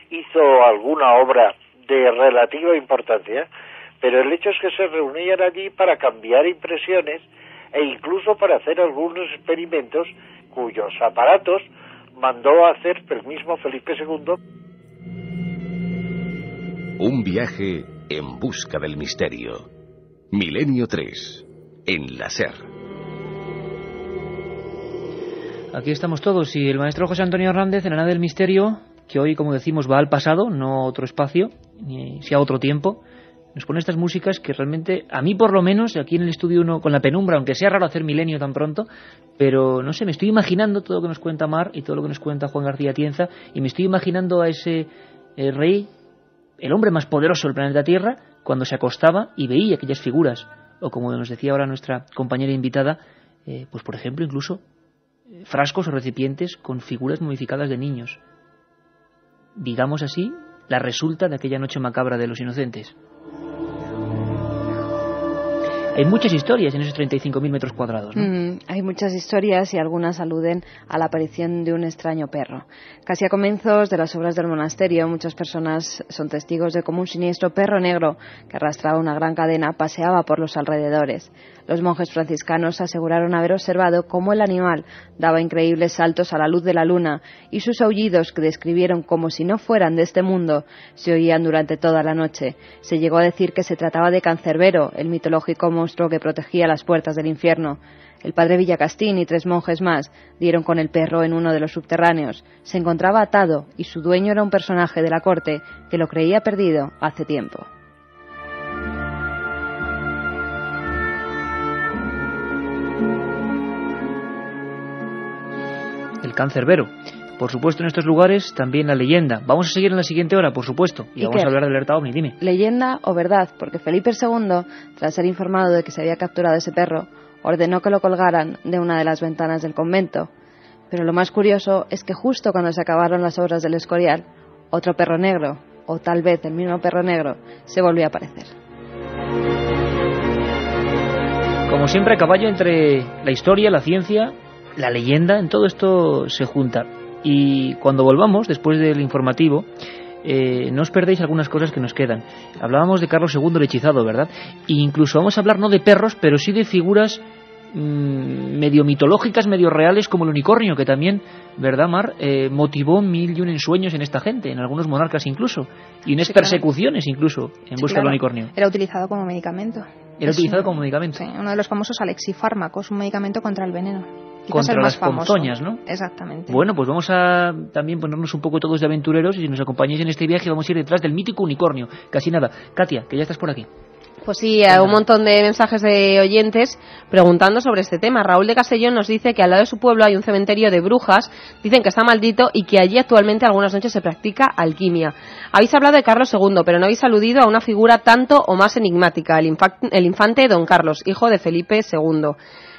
hizo alguna obra de relativa importancia, pero el hecho es que se reunían allí para cambiar impresiones e incluso para hacer algunos experimentos cuyos aparatos mandó a hacer el mismo Felipe II. Un viaje en busca del misterio. Milenio 3, en la SER. Aquí estamos todos y el maestro José Antonio Hernández en la nave del misterio, que hoy, como decimos, va al pasado, no a otro espacio, ni si a otro tiempo. Nos pone estas músicas que realmente, a mí por lo menos, aquí en el estudio uno con la penumbra, aunque sea raro hacer Milenio tan pronto, pero no sé, me estoy imaginando todo lo que nos cuenta Mar y todo lo que nos cuenta Juan García Tienza, y me estoy imaginando a ese rey, el hombre más poderoso del planeta Tierra, cuando se acostaba y veía aquellas figuras, o como nos decía ahora nuestra compañera invitada, pues por ejemplo incluso frascos o recipientes con figuras momificadas de niños. Digamos así, la resulta de aquella noche macabra de los inocentes. Hay muchas historias en esos 35.000 metros cuadrados, ¿no? Hay muchas historias y algunas aluden a la aparición de un extraño perro. Casi a comienzos de las obras del monasterio, muchas personas son testigos de cómo un siniestro perro negro que arrastraba una gran cadena paseaba por los alrededores. Los monjes franciscanos aseguraron haber observado cómo el animal daba increíbles saltos a la luz de la luna y sus aullidos, que describieron como si no fueran de este mundo, se oían durante toda la noche. Se llegó a decir que se trataba de Cancerbero, el mitológico monstruo que protegía las puertas del infierno. El padre Villacastín y 3 monjes más dieron con el perro en uno de los subterráneos. Se encontraba atado y su dueño era un personaje de la corte que lo creía perdido hace tiempo. El Cancerbero. Por supuesto, en estos lugares también la leyenda. Vamos a seguir en la siguiente hora, por supuesto. Y vamos a hablar de alerta OVNI, dime. ¿Leyenda o verdad? Porque Felipe II, tras ser informado de que se había capturado ese perro, ordenó que lo colgaran de una de las ventanas del convento. Pero lo más curioso es que justo cuando se acabaron las obras del Escorial, otro perro negro, o tal vez el mismo perro negro, se volvió a aparecer. Como siempre, a caballo entre la historia, la ciencia, la leyenda, en todo esto se junta. Y cuando volvamos, después del informativo, no os perdéis algunas cosas que nos quedan. Hablábamos de Carlos II el hechizado, ¿verdad? E incluso vamos a hablar no de perros, pero sí de figuras medio mitológicas, medio reales, como el unicornio, que también, ¿verdad, Mar? Motivó 1001 ensueños en esta gente, en algunos monarcas incluso, y unas persecuciones incluso, en busca del unicornio. Era utilizado como medicamento. Como medicamento. Sí, uno de los famosos alexifármacos, un medicamento contra el veneno. Contra las ponzoñas, ¿no? Exactamente. Bueno, pues vamos a también ponernos un poco todos de aventureros, y si nos acompañáis en este viaje vamos a ir detrás del mítico unicornio. Casi nada. Katia, que ya estás por aquí. Pues sí, hay un montón de mensajes de oyentes preguntando sobre este tema. Raúl de Castellón nos dice que al lado de su pueblo hay un cementerio de brujas, dicen que está maldito y que allí actualmente algunas noches se practica alquimia. Habéis hablado de Carlos II, pero no habéis aludido a una figura tanto o más enigmática, el infante Don Carlos, hijo de Felipe II.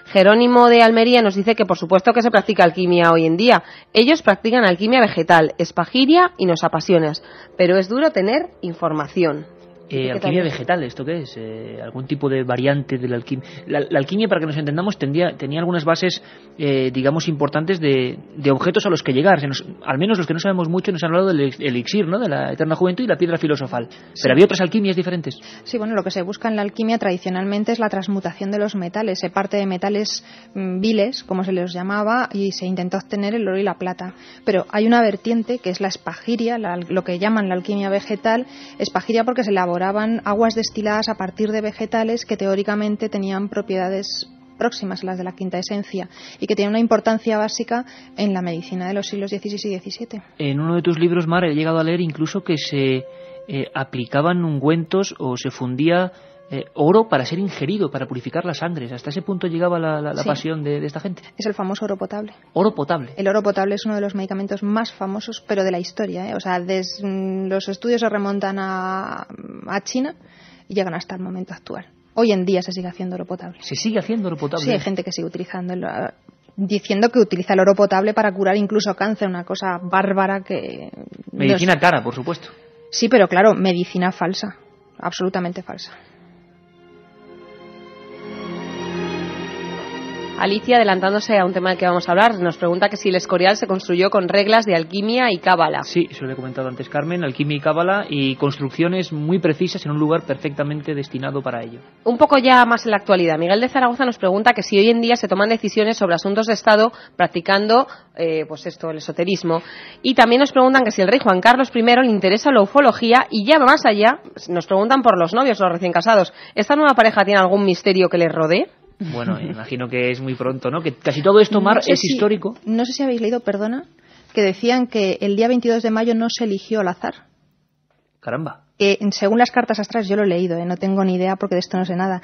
Jerónimo de Almería nos dice que por supuesto que se practica alquimia hoy en día. Ellos practican alquimia vegetal, espagiria y nos apasiona, pero es duro tener información. Alquimia vegetal, ¿esto qué es? ¿Algún tipo de variante de la alquimia? La alquimia, para que nos entendamos, tenía algunas bases, digamos, importantes de objetos a los que llegar. Al menos los que no sabemos mucho nos han hablado del elixir, ¿no? De la eterna juventud y la piedra filosofal. Sí. Pero había otras alquimias diferentes. Sí, bueno, lo que se busca en la alquimia tradicionalmente es la transmutación de los metales. Se parte de metales viles, como se les llamaba, y se intenta obtener el oro y la plata. Pero hay una vertiente que es la espagiria, lo que llaman la alquimia vegetal. Espagiria porque se elabora aguas destiladas a partir de vegetales que teóricamente tenían propiedades próximas a las de la quinta esencia y que tenían una importancia básica en la medicina de los siglos XVI y XVII. En uno de tus libros, Mar, he llegado a leer incluso que se aplicaban ungüentos o se fundía oro para ser ingerido, para purificar las sangres. Hasta ese punto llegaba la sí. pasión de esta gente. Es el famoso oro potable. Oro potable. El oro potable es uno de los medicamentos más famosos, pero de la historia, ¿eh? O sea, los estudios se remontan a China y llegan hasta el momento actual. Hoy en día se sigue haciendo oro potable. ¿Se sigue haciendo oro potable? Sí, hay gente que sigue utilizando diciendo que utiliza el oro potable para curar incluso cáncer, una cosa bárbara que... Medicina cara, por supuesto. Sí, pero claro, medicina falsa, absolutamente falsa. Alicia, adelantándose a un tema del que vamos a hablar, nos pregunta que si el Escorial se construyó con reglas de alquimia y cábala. Sí, eso lo he comentado antes, Carmen, alquimia y cábala y construcciones muy precisas en un lugar perfectamente destinado para ello. Un poco ya más en la actualidad, Miguel de Zaragoza nos pregunta que si hoy en día se toman decisiones sobre asuntos de Estado practicando, pues esto, el esoterismo. Y también nos preguntan que si el rey Juan Carlos I le interesa la ufología y ya más allá, nos preguntan por los novios, los recién casados. ¿Esta nueva pareja tiene algún misterio que les rodee? Bueno, imagino que es muy pronto, ¿no? Que casi todo esto, Mar, es histórico. No sé si habéis leído, perdona, que decían que el día 22 de mayo no se eligió al azar. Caramba. Según las cartas astrales, yo lo he leído, no tengo ni idea porque de esto no sé nada.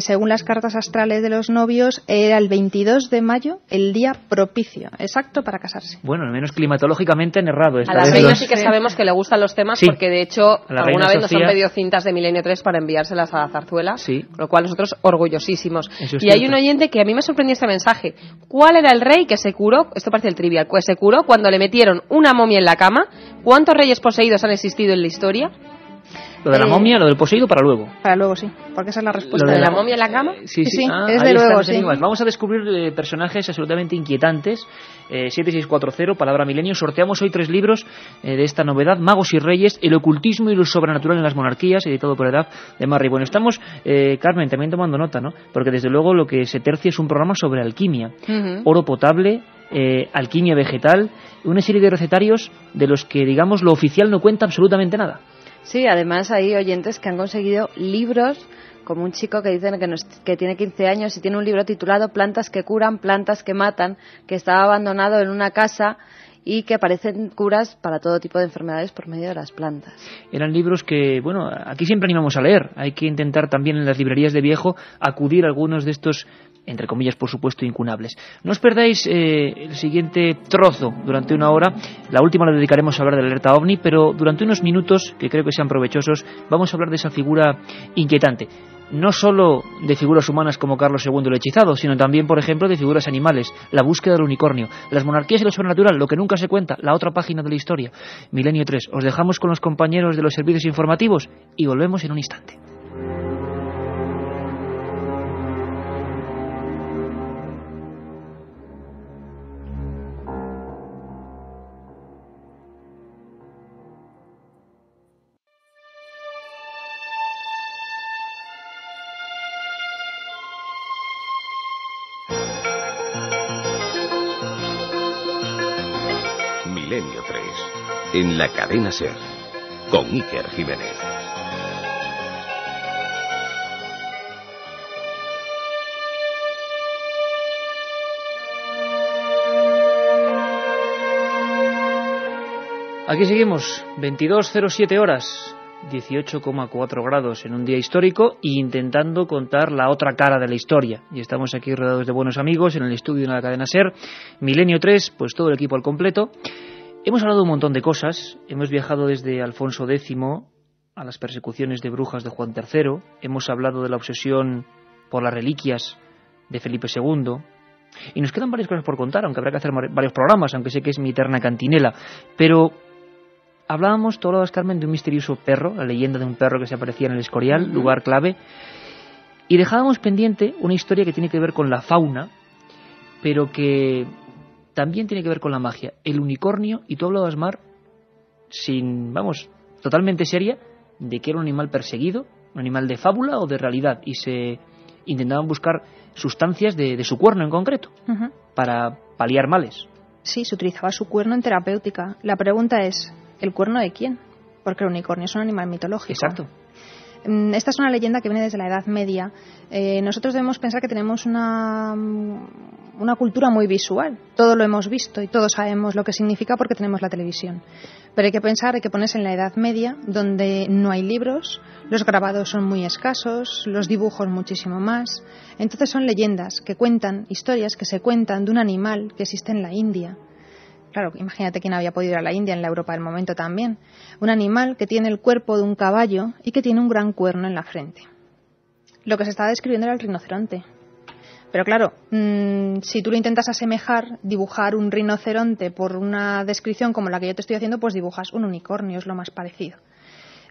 Según las cartas astrales de los novios, era el 22 de mayo el día propicio, exacto para casarse. Bueno, al menos climatológicamente han errado. A la reina sí que sabemos que le gustan los temas, sí, porque de hecho alguna vez nos han pedido cintas de Milenio 3 para enviárselas a la zarzuela, sí, con lo cual nosotros orgullosísimos. Eso es y hay un oyente que a mí me sorprendió este mensaje. ¿Cuál era el rey que se curó? Esto parece el trivial. Pues se curó cuando le metieron una momia en la cama. ¿Cuántos reyes poseídos han existido en la historia? Lo de la momia, lo del poseído para luego. Para luego, sí, porque esa es la respuesta. ¿Lo de la momia en la cama? Sí, es de luego, sí. Vamos a descubrir personajes absolutamente inquietantes. 7640, palabra milenio. Sorteamos hoy 3 libros de esta novedad: Magos y Reyes, el ocultismo y lo sobrenatural en las monarquías, editado por Edad, de Marri. Bueno, estamos, Carmen, también tomando nota, ¿no? Porque desde luego lo que se tercia es un programa sobre alquimia. Oro potable, alquimia vegetal, una serie de recetarios de los que, digamos, lo oficial no cuenta absolutamente nada. Sí, además hay oyentes que han conseguido libros, como un chico que dicen que tiene 15 años y tiene un libro titulado Plantas que curan, plantas que matan, que estaba abandonado en una casa y que aparecen curas para todo tipo de enfermedades por medio de las plantas. Eran libros que, bueno, aquí siempre animamos a leer. Hay que intentar también en las librerías de viejo acudir a algunos de estos, entre comillas, por supuesto, incunables. No os perdáis el siguiente trozo durante una hora. La última la dedicaremos a hablar de la alerta OVNI, pero durante unos minutos, que creo que sean provechosos, vamos a hablar de esa figura inquietante. No solo de figuras humanas como Carlos II el hechizado, sino también, por ejemplo, de figuras animales, la búsqueda del unicornio, las monarquías y lo sobrenatural, lo que nunca se cuenta, la otra página de la historia. Milenio 3, os dejamos con los compañeros de los servicios informativos y volvemos en un instante. Milenio 3, en la cadena SER, con Iker Jiménez. Aquí seguimos, 22:07 horas, 18,4 grados en un día histórico, e intentando contar la otra cara de la historia. Y estamos aquí rodeados de buenos amigos en el estudio de la cadena SER, Milenio 3, pues todo el equipo al completo. Hemos hablado de un montón de cosas, hemos viajado desde Alfonso X a las persecuciones de brujas de Juan III, hemos hablado de la obsesión por las reliquias de Felipe II, y nos quedan varias cosas por contar, aunque habrá que hacer varios programas, aunque sé que es mi eterna cantinela, pero hablábamos, tú hablabas, Carmen, de un misterioso perro, la leyenda de un perro que se aparecía en el Escorial, lugar clave, y dejábamos pendiente una historia que tiene que ver con la fauna, pero que también tiene que ver con la magia, el unicornio, y tú hablabas, Mar, totalmente seria, de que era un animal perseguido, un animal de fábula o de realidad, y se intentaban buscar sustancias de su cuerno en concreto, para paliar males. Sí, se utilizaba su cuerno en terapéutica. La pregunta es, ¿el cuerno de quién? Porque el unicornio es un animal mitológico. Exacto. Esta es una leyenda que viene desde la Edad Media. Nosotros debemos pensar que tenemos una cultura muy visual. Todo lo hemos visto y todos sabemos lo que significa porque tenemos la televisión. Pero hay que pensar, hay que ponerse en la Edad Media, donde no hay libros, los grabados son muy escasos, los dibujos muchísimo más. Entonces son leyendas que cuentan, historias que se cuentan de un animal que existe en la India. Claro, imagínate quién había podido ir a la India, en la Europa del momento también. Un animal que tiene el cuerpo de un caballo y que tiene un gran cuerno en la frente. Lo que se estaba describiendo era el rinoceronte. Pero claro, si tú lo intentas asemejar, dibujar un rinoceronte por una descripción como la que yo te estoy haciendo, pues dibujas un unicornio, es lo más parecido.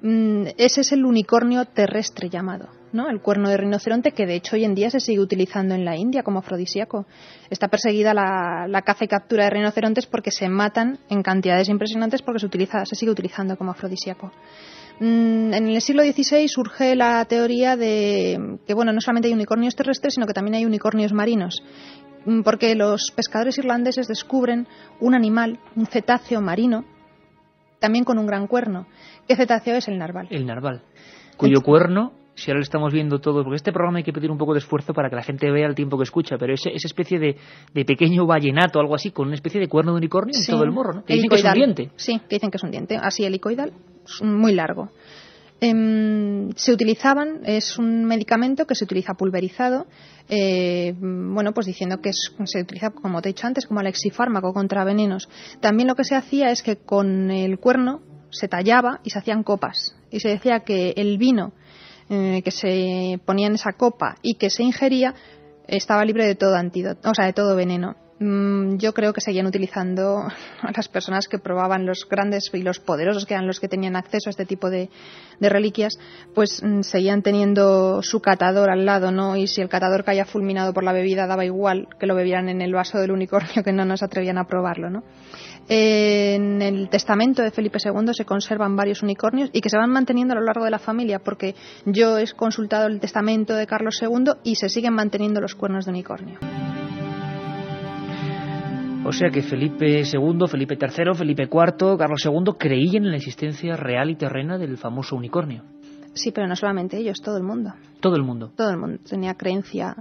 Ese es el unicornio terrestre llamado, ¿no? El cuerno de rinoceronte, que de hecho hoy en día se sigue utilizando en la India como afrodisíaco. Está perseguida la caza y captura de rinocerontes porque se matan en cantidades impresionantes porque se sigue utilizando como afrodisíaco. En el siglo XVI surge la teoría de que, bueno, no solamente hay unicornios terrestres, sino que también hay unicornios marinos, porque los pescadores irlandeses descubren un animal, un cetáceo marino, también con un gran cuerno. ¿Qué cetáceo es? El narval. El narval, cuyo cuerno, si ahora lo estamos viendo todos, porque este programa hay que pedir un poco de esfuerzo para que la gente vea el tiempo que escucha, pero esa especie de pequeño vallenato, algo así, con una especie de cuerno de unicornio en todo el morro, ¿no? Que dicen que es un diente. Sí, que dicen que es un diente, así helicoidal, muy largo. Se utilizaban, es un medicamento que se utiliza pulverizado, bueno, pues diciendo que se utiliza, como te he dicho antes, como alexifármaco contra venenos. También lo que se hacía es que con el cuerno se tallaba y se hacían copas, y se decía que el vino que se ponía en esa copa y que se ingería estaba libre de todo antídoto, o sea, de todo veneno. Yo creo que seguían utilizando a las personas que probaban, los grandes y los poderosos, que eran los que tenían acceso a este tipo de reliquias, pues seguían teniendo su catador al lado, ¿no? Y si el catador caía fulminado por la bebida, daba igual que lo bebieran en el vaso del unicornio, que no nos atrevían a probarlo, ¿no? En el testamento de Felipe II se conservan varios unicornios y que se van manteniendo a lo largo de la familia, porque yo he consultado el testamento de Carlos II y se siguen manteniendo los cuernos de unicornio. O sea que Felipe II, Felipe III, Felipe IV, Carlos II creían en la existencia real y terrena del famoso unicornio. Sí, pero no solamente ellos, todo el mundo. Todo el mundo. Todo el mundo tenía creencia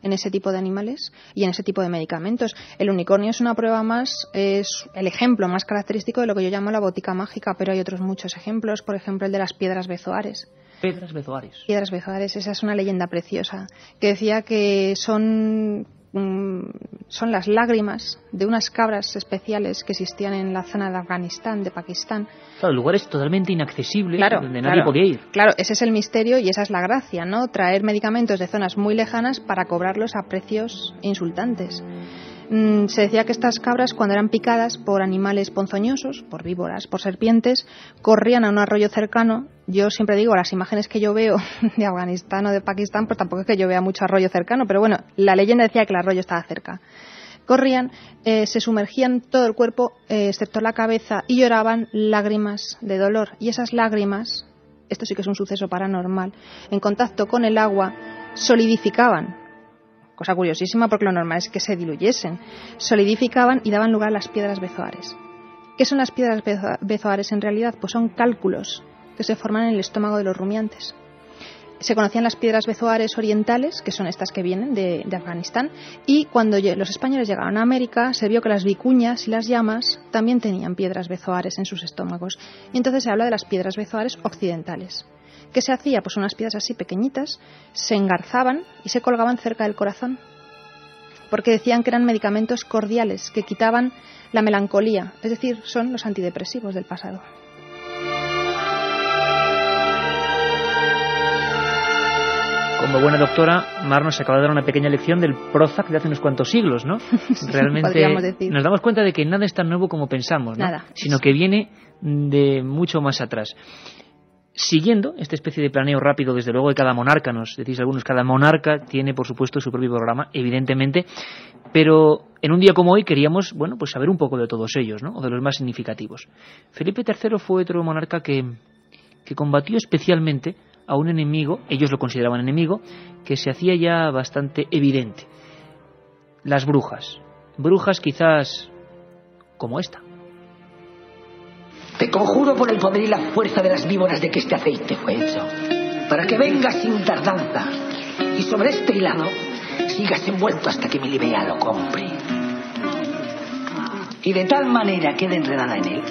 en ese tipo de animales y en ese tipo de medicamentos. El unicornio es una prueba más, es el ejemplo más característico de lo que yo llamo la botica mágica, pero hay otros muchos ejemplos, por ejemplo el de las piedras bezoares. Piedras bezoares. Piedras bezoares, esa es una leyenda preciosa, que decía que son las lágrimas de unas cabras especiales que existían en la zona de Afganistán, de Pakistán. Claro, lugares totalmente inaccesibles, claro, donde nadie podía ir. Claro, ese es el misterio y esa es la gracia, ¿no? Traer medicamentos de zonas muy lejanas para cobrarlos a precios insultantes. Se decía que estas cabras, cuando eran picadas por animales ponzoñosos, por víboras, por serpientes, corrían a un arroyo cercano. Yo siempre digo, las imágenes que yo veo de Afganistán o de Pakistán, pues tampoco es que yo vea mucho arroyo cercano, pero bueno, la leyenda decía que el arroyo estaba cerca. Corrían, se sumergían todo el cuerpo, excepto la cabeza, y lloraban lágrimas de dolor. Y esas lágrimas, esto sí que es un suceso paranormal, en contacto con el agua, solidificaban. Cosa curiosísima, porque lo normal es que se diluyesen. Solidificaban y daban lugar a las piedras bezoares. ¿Qué son las piedras bezoares en realidad? Pues son cálculos que se forman en el estómago de los rumiantes. Se conocían las piedras bezoares orientales, que son estas que vienen de Afganistán, y cuando los españoles llegaron a América se vio que las vicuñas y las llamas también tenían piedras bezoares en sus estómagos. Y entonces se habla de las piedras bezoares occidentales. ¿Qué se hacía? Pues unas piedras así pequeñitas se engarzaban y se colgaban cerca del corazón, porque decían que eran medicamentos cordiales que quitaban la melancolía, es decir, son los antidepresivos del pasado. Como buena doctora, Mar nos acaba de dar una pequeña lección del Prozac de hace unos cuantos siglos, ¿no? Realmente nos damos cuenta de que nada es tan nuevo como pensamos, ¿no? Nada. Sino que viene de mucho más atrás. Siguiendo esta especie de planeo rápido, desde luego, de cada monarca, nos decís algunos, cada monarca tiene, por supuesto, su propio programa, evidentemente, pero en un día como hoy queríamos, bueno, pues saber un poco de todos ellos, ¿no? O de los más significativos. Felipe III fue otro monarca que combatió especialmente a un enemigo, ellos lo consideraban enemigo, que se hacía ya bastante evidente. Las brujas. Brujas quizás como esta. Te conjuro por el poder y la fuerza de las víboras de que este aceite fue hecho, para que vengas sin tardanza y sobre este hilado sigas envuelto hasta que mi Libea lo compre. Y de tal manera quede enredada en él,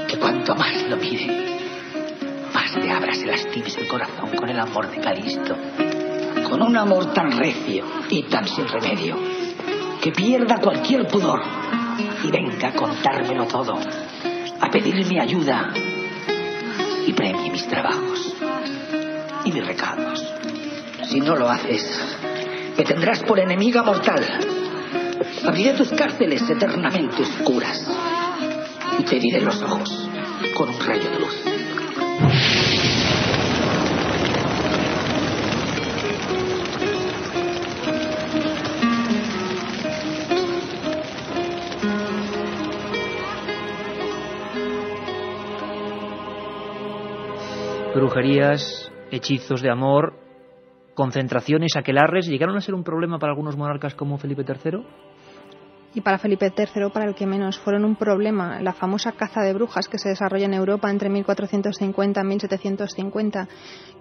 que cuanto más lo mire, más te abras y lastimes el corazón con el amor de Calisto, con un amor tan recio y tan sin remedio, que pierda cualquier pudor y venga a contármelo todo, a pedirme ayuda y premie mis trabajos y mis recados. Si no lo haces, me tendrás por enemiga mortal. Abriré tus cárceles eternamente oscuras y te heriré los ojos con un rayo de luz. Brujerías, hechizos de amor, concentraciones, aquelarres, ¿llegaron a ser un problema para algunos monarcas como Felipe III? Y para Felipe III, para el que menos, fueron un problema. La famosa caza de brujas que se desarrolla en Europa entre 1450 y 1750,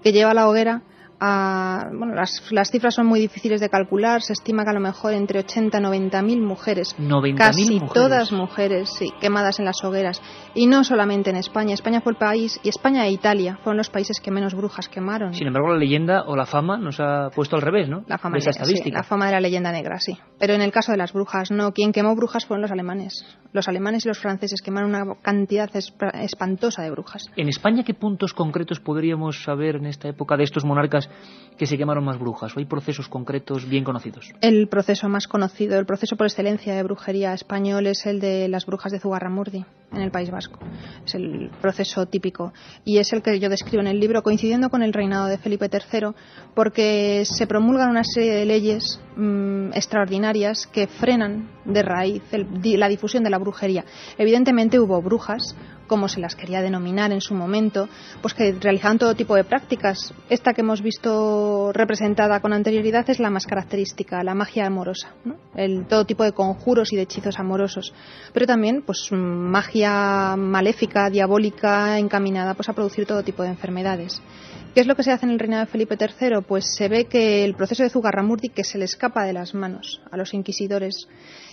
que lleva a la hoguera a... Bueno, las cifras son muy difíciles de calcular. Se estima que a lo mejor entre 80 y 90.000 mujeres, casi todas mujeres, sí, quemadas en las hogueras. Y no solamente en España. España fue el país, y España e Italia fueron los países que menos brujas quemaron. Sin embargo, la leyenda o la fama nos ha puesto al revés, ¿no? La fama, sí, la fama de la leyenda negra, sí. Pero en el caso de las brujas, no. Quien quemó brujas fueron los alemanes. Los alemanes y los franceses quemaron una cantidad espantosa de brujas. ¿En España qué puntos concretos podríamos saber en esta época de estos monarcas que se quemaron más brujas? ¿O hay procesos concretos bien conocidos? El proceso más conocido, el proceso por excelencia de brujería español es el de las brujas de Zugarramurdi, en el País Vasco. Es el proceso típico y es el que yo describo en el libro, coincidiendo con el reinado de Felipe III, porque se promulgan una serie de leyes extraordinarias que frenan de raíz la difusión de la brujería. Evidentemente hubo brujas, como se las quería denominar en su momento, pues que realizaban todo tipo de prácticas. Esta que hemos visto representada con anterioridad es la más característica, la magia amorosa, ¿no? Todo tipo de conjuros y de hechizos amorosos, pero también pues magia maléfica, diabólica, encaminada pues a producir todo tipo de enfermedades. ¿Qué es lo que se hace en el reinado de Felipe III? Pues se ve que el proceso de Zugarramurdi, que se le escapa de las manos a los inquisidores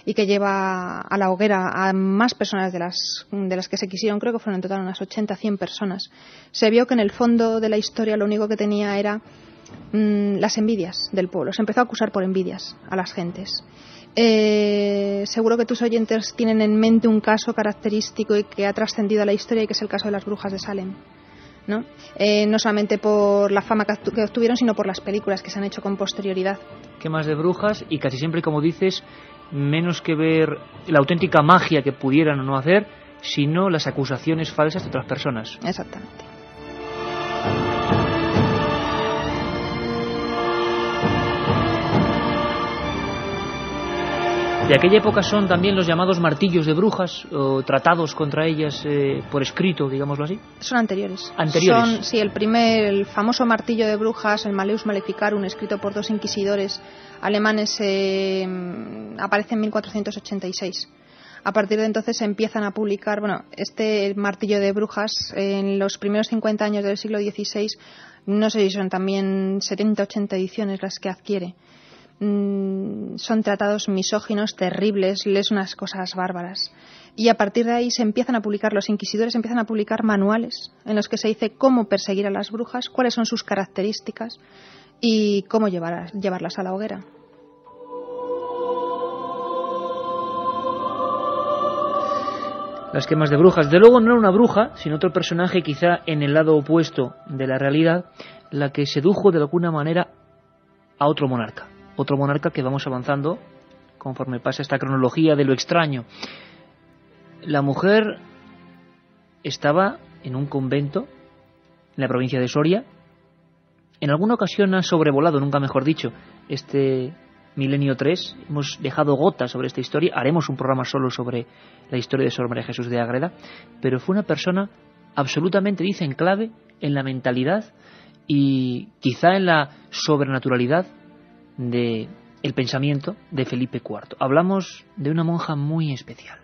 y que lleva a la hoguera a más personas de las que se quisieron, creo que fueron en total unas 80, 100 personas, se vio que en el fondo de la historia lo único que tenía era las envidias del pueblo. Se empezó a acusar por envidias a las gentes. Seguro que tus oyentes tienen en mente un caso característico y que ha trascendido a la historia, y que es el caso de las brujas de Salem, ¿no? No solamente por la fama que obtuvieron, sino por las películas que se han hecho con posterioridad. Quemas de brujas y casi siempre, como dices, menos que ver la auténtica magia que pudieran o no hacer, sino las acusaciones falsas de otras personas. Exactamente. De aquella época son también los llamados martillos de brujas, o tratados contra ellas por escrito, digámoslo así. Son anteriores. ¿Anteriores? Son, sí, el famoso martillo de brujas, el Malleus Maleficarum, escrito por dos inquisidores alemanes, aparece en 1486. A partir de entonces se empiezan a publicar, este martillo de brujas en los primeros 50 años del siglo XVI, no sé si son también 70, 80 ediciones las que adquiere. Son tratados misóginos, terribles, lees unas cosas bárbaras. Y a partir de ahí se empiezan a publicar, los inquisidores empiezan a publicar manuales en los que se dice cómo perseguir a las brujas, cuáles son sus características y cómo llevarlas a la hoguera. Las quemas de brujas. De luego no era una bruja, sino otro personaje quizá en el lado opuesto de la realidad, la que sedujo de alguna manera a otro monarca. Otro monarca que vamos avanzando conforme pasa esta cronología de lo extraño. La mujer estaba en un convento en la provincia de Soria. En alguna ocasión ha sobrevolado, nunca mejor dicho, este milenio 3. Hemos dejado gotas sobre esta historia. Haremos un programa solo sobre la historia de Sor María Jesús de Ágreda. Pero fue una persona absolutamente, dicen, clave en la mentalidad y quizá en la sobrenaturalidad de el pensamiento de Felipe IV. Hablamos de una monja muy especial.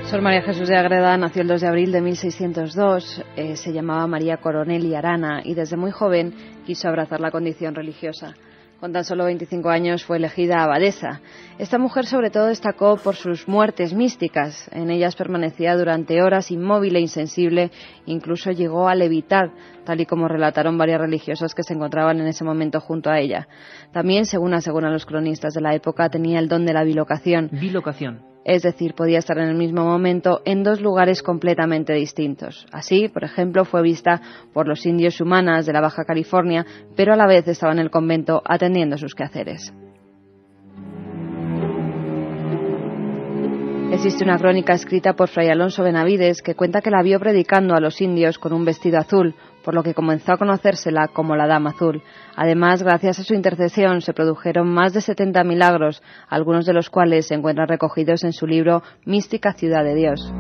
Sor María Jesús de Ágreda nació el 2 de abril de 1602, se llamaba María Coronel Arana y desde muy joven quiso abrazar la condición religiosa. Con tan solo 25 años fue elegida abadesa. Esta mujer sobre todo destacó por sus muertes místicas. En ellas permanecía durante horas inmóvil e insensible, incluso llegó a levitar, tal y como relataron varias religiosas que se encontraban en ese momento junto a ella. También, según aseguran los cronistas de la época, tenía el don de la bilocación. Bilocación. Es decir, podía estar en el mismo momento en dos lugares completamente distintos. Así, por ejemplo, fue vista por los indios humanas de la Baja California, pero a la vez estaba en el convento atendiendo sus quehaceres. Existe una crónica escrita por Fray Alonso Benavides que cuenta que la vio predicando a los indios con un vestido azul, por lo que comenzó a conocérsela como la Dama Azul. Además, gracias a su intercesión se produjeron más de 70 milagros, algunos de los cuales se encuentran recogidos en su libro Mística Ciudad de Dios.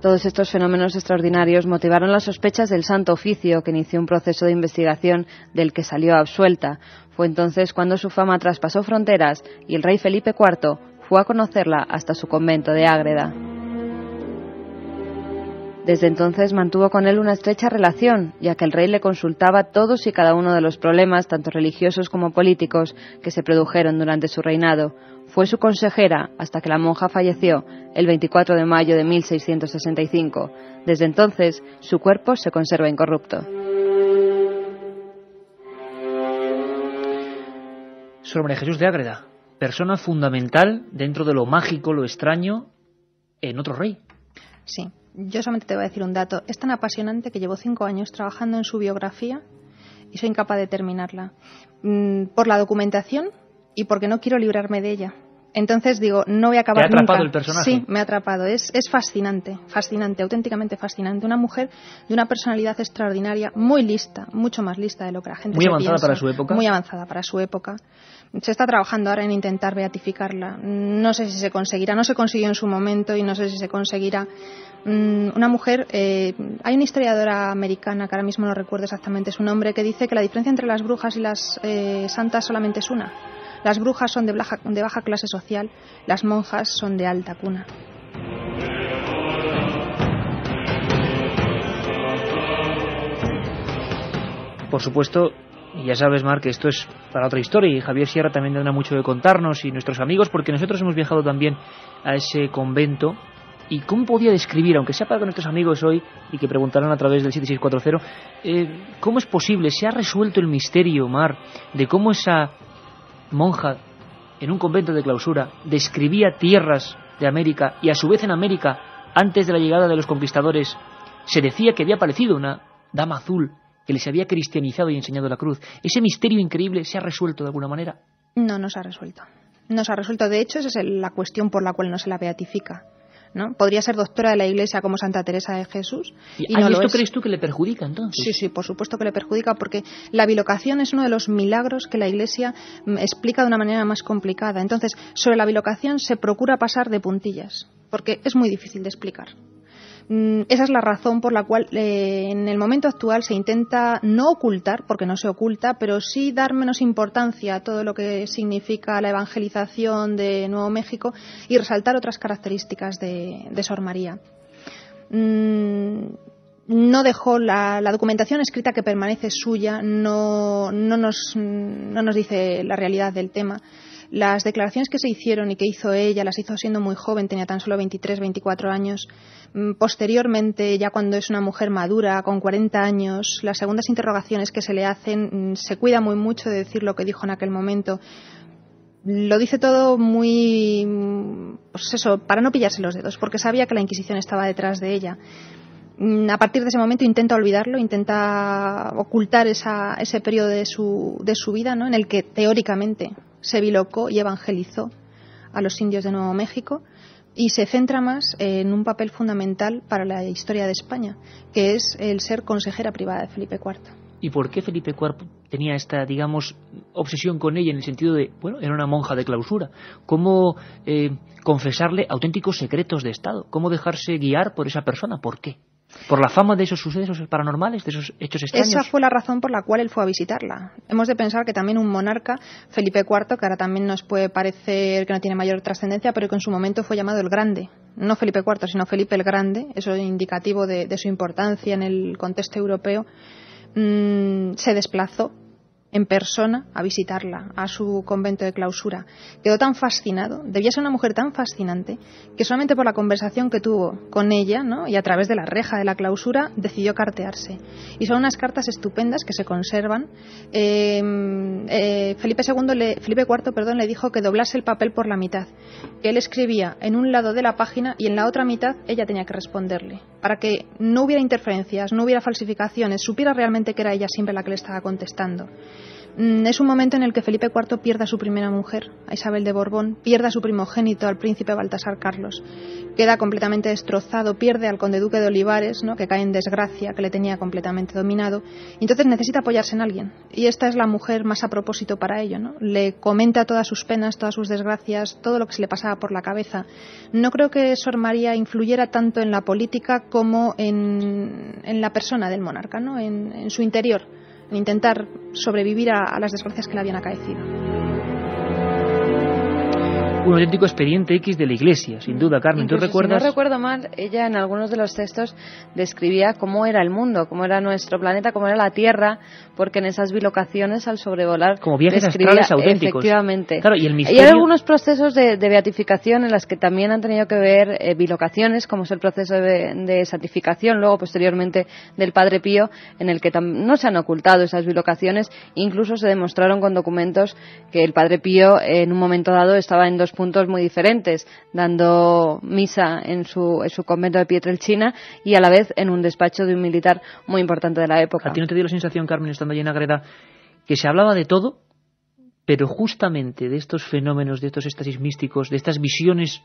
Todos estos fenómenos extraordinarios motivaron las sospechas del Santo Oficio, que inició un proceso de investigación del que salió absuelta. Fue entonces cuando su fama traspasó fronteras y el rey Felipe IV fue a conocerla hasta su convento de Ágreda. Desde entonces mantuvo con él una estrecha relación, ya que el rey le consultaba todos y cada uno de los problemas, tanto religiosos como políticos, que se produjeron durante su reinado. Fue su consejera hasta que la monja falleció el 24 de mayo de 1665. Desde entonces, su cuerpo se conserva incorrupto. Sor María Jesús de Ágreda, persona fundamental dentro de lo mágico, lo extraño, en otro rey. Sí, yo solamente te voy a decir un dato. Es tan apasionante que llevo 5 años trabajando en su biografía y soy incapaz de terminarla. Por la documentación y porque no quiero librarme de ella. Entonces digo, no voy a acabar nunca. ¿Te ha atrapado el personaje? Sí, me ha atrapado. Es fascinante, fascinante, auténticamente fascinante. Una mujer de una personalidad extraordinaria, muy lista, mucho más lista de lo que la gente se piensa. Muy avanzada para su época. Muy avanzada para su época. Se está trabajando ahora en intentar beatificarla. No sé si se conseguirá, no se consiguió en su momento y no sé si se conseguirá. Una mujer, hay una historiadora americana, que ahora mismo no recuerdo exactamente su nombre, que dice que la diferencia entre las brujas y las santas solamente es una. Las brujas son de baja clase social, las monjas son de alta cuna. Por supuesto, y ya sabes, Mar, que esto es para otra historia, y Javier Sierra también tendrá mucho de contarnos, y nuestros amigos, porque nosotros hemos viajado también a ese convento. ¿Y cómo podía describir, aunque sea para con nuestros amigos hoy, y que preguntarán a través del 7640, cómo es posible, se ha resuelto el misterio, Mar, de cómo esa monja en un convento de clausura describía tierras de América, y a su vez en América, antes de la llegada de los conquistadores, se decía que había aparecido una dama azul que les había cristianizado y enseñado la cruz? ¿Ese misterio increíble se ha resuelto de alguna manera? No se ha resuelto. No se ha resuelto. De hecho, esa es la cuestión por la cual no se la beatifica, ¿no? Podría ser doctora de la Iglesia como Santa Teresa de Jesús. ¿Y no esto crees tú que le perjudica entonces? Sí, por supuesto que le perjudica, porque la bilocación es uno de los milagros que la Iglesia explica de una manera más complicada. Entonces, sobre la bilocación se procura pasar de puntillas, porque es muy difícil de explicar. Esa es la razón por la cual en el momento actual se intenta no ocultar, porque no se oculta, pero sí dar menos importancia a todo lo que significa la evangelización de Nuevo México y resaltar otras características de Sor María. No dejó la documentación escrita, que permanece suya, no nos dice la realidad del tema. Las declaraciones que se hicieron y que hizo ella, las hizo siendo muy joven, tenía tan solo 23, 24 años. Posteriormente, ya cuando es una mujer madura, con 40 años, las segundas interrogaciones que se le hacen, se cuida muy mucho de decir lo que dijo en aquel momento. Lo dice todo muy, pues eso, para no pillarse los dedos, porque sabía que la Inquisición estaba detrás de ella. A partir de ese momento intenta olvidarlo, intenta ocultar ese periodo de su vida, ¿no?, en el que teóricamente se bilocó y evangelizó a los indios de Nuevo México, y se centra más en un papel fundamental para la historia de España, que es el ser consejera privada de Felipe IV. ¿Y por qué Felipe IV tenía esta, digamos, obsesión con ella, en el sentido de, bueno, era una monja de clausura? ¿Cómo confesarle auténticos secretos de Estado? ¿Cómo dejarse guiar por esa persona? ¿Por qué? ¿Por la fama de esos sucesos paranormales, de esos hechos extraños? Esa fue la razón por la cual él fue a visitarla. Hemos de pensar que también un monarca, Felipe IV, que ahora también nos puede parecer que no tiene mayor trascendencia, pero que en su momento fue llamado el Grande. No Felipe IV, sino Felipe el Grande, eso es indicativo de su importancia en el contexto europeo. Se desplazó en persona a visitarla, a su convento de clausura. Quedó tan fascinado, debía ser una mujer tan fascinante, que solamente por la conversación que tuvo con ella, ¿no?, y a través de la reja de la clausura, decidió cartearse. Y son unas cartas estupendas que se conservan. Felipe IV le dijo que doblase el papel por la mitad, que él escribía en un lado de la página y en la otra mitad ella tenía que responderle, para que no hubiera interferencias, no hubiera falsificaciones, supiera realmente que era ella siempre la que le estaba contestando. Es un momento en el que Felipe IV pierde a su primera mujer, a Isabel de Borbón, pierde a su primogénito, al príncipe Baltasar Carlos. Queda completamente destrozado, pierde al conde duque de Olivares, ¿no?, que cae en desgracia, que le tenía completamente dominado. Y entonces necesita apoyarse en alguien. Y esta es la mujer más a propósito para ello, ¿no? Le comenta todas sus penas, todas sus desgracias, todo lo que se le pasaba por la cabeza. No creo que Sor María influyera tanto en la política como en la persona del monarca, ¿no?, en su interior, en intentar sobrevivir a las desgracias que le habían acaecido. Un auténtico expediente X de la Iglesia, sin duda, Carmen. ¿Tú recuerdas? Si no recuerdo mal, ella en algunos de los textos describía cómo era el mundo, cómo era nuestro planeta, cómo era la Tierra, porque en esas bilocaciones, al sobrevolar, como viajes astrales auténticos. Efectivamente. Claro, y el misterio... hay algunos procesos de beatificación en las que también han tenido que ver bilocaciones, como es el proceso de santificación, luego posteriormente del Padre Pío, en el que no se han ocultado esas bilocaciones, incluso se demostraron con documentos que el Padre Pío en un momento dado estaba en dos puntos muy diferentes, dando misa en su convento de Pietrelcina y a la vez en un despacho de un militar muy importante de la época. ¿A ti no te dio la sensación, Carmen, estando allí en Ágreda, que se hablaba de todo, pero justamente de estos fenómenos, de estos éxtasis místicos, de estas visiones,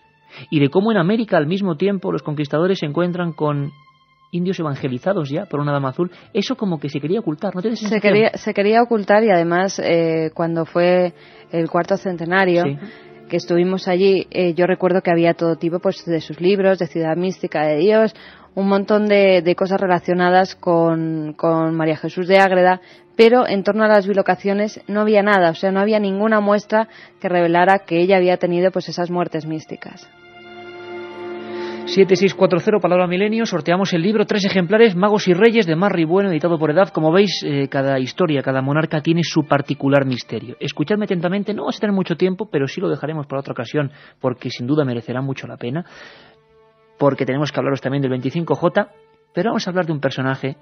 y de cómo en América al mismo tiempo los conquistadores se encuentran con indios evangelizados ya por una dama azul? Eso como que se quería ocultar, ¿no te das sensación? Se quería ocultar, y además cuando fue el cuarto centenario, sí, que estuvimos allí, yo recuerdo que había todo tipo, pues, de sus libros, de Ciudad Mística de Dios, un montón de cosas relacionadas con María Jesús de Ágreda, pero en torno a las bilocaciones no había nada, o sea, no había ninguna muestra que revelara que ella había tenido, pues, esas muertes místicas. 7640, Palabra Milenio, sorteamos el libro, 3 ejemplares, Magos y Reyes, de Marri Bueno, editado por EDAF. Como veis, cada historia, cada monarca tiene su particular misterio. Escuchadme atentamente, no vamos a tener mucho tiempo, pero sí lo dejaremos para otra ocasión, porque sin duda merecerá mucho la pena, porque tenemos que hablaros también del 25J, pero vamos a hablar de un personaje,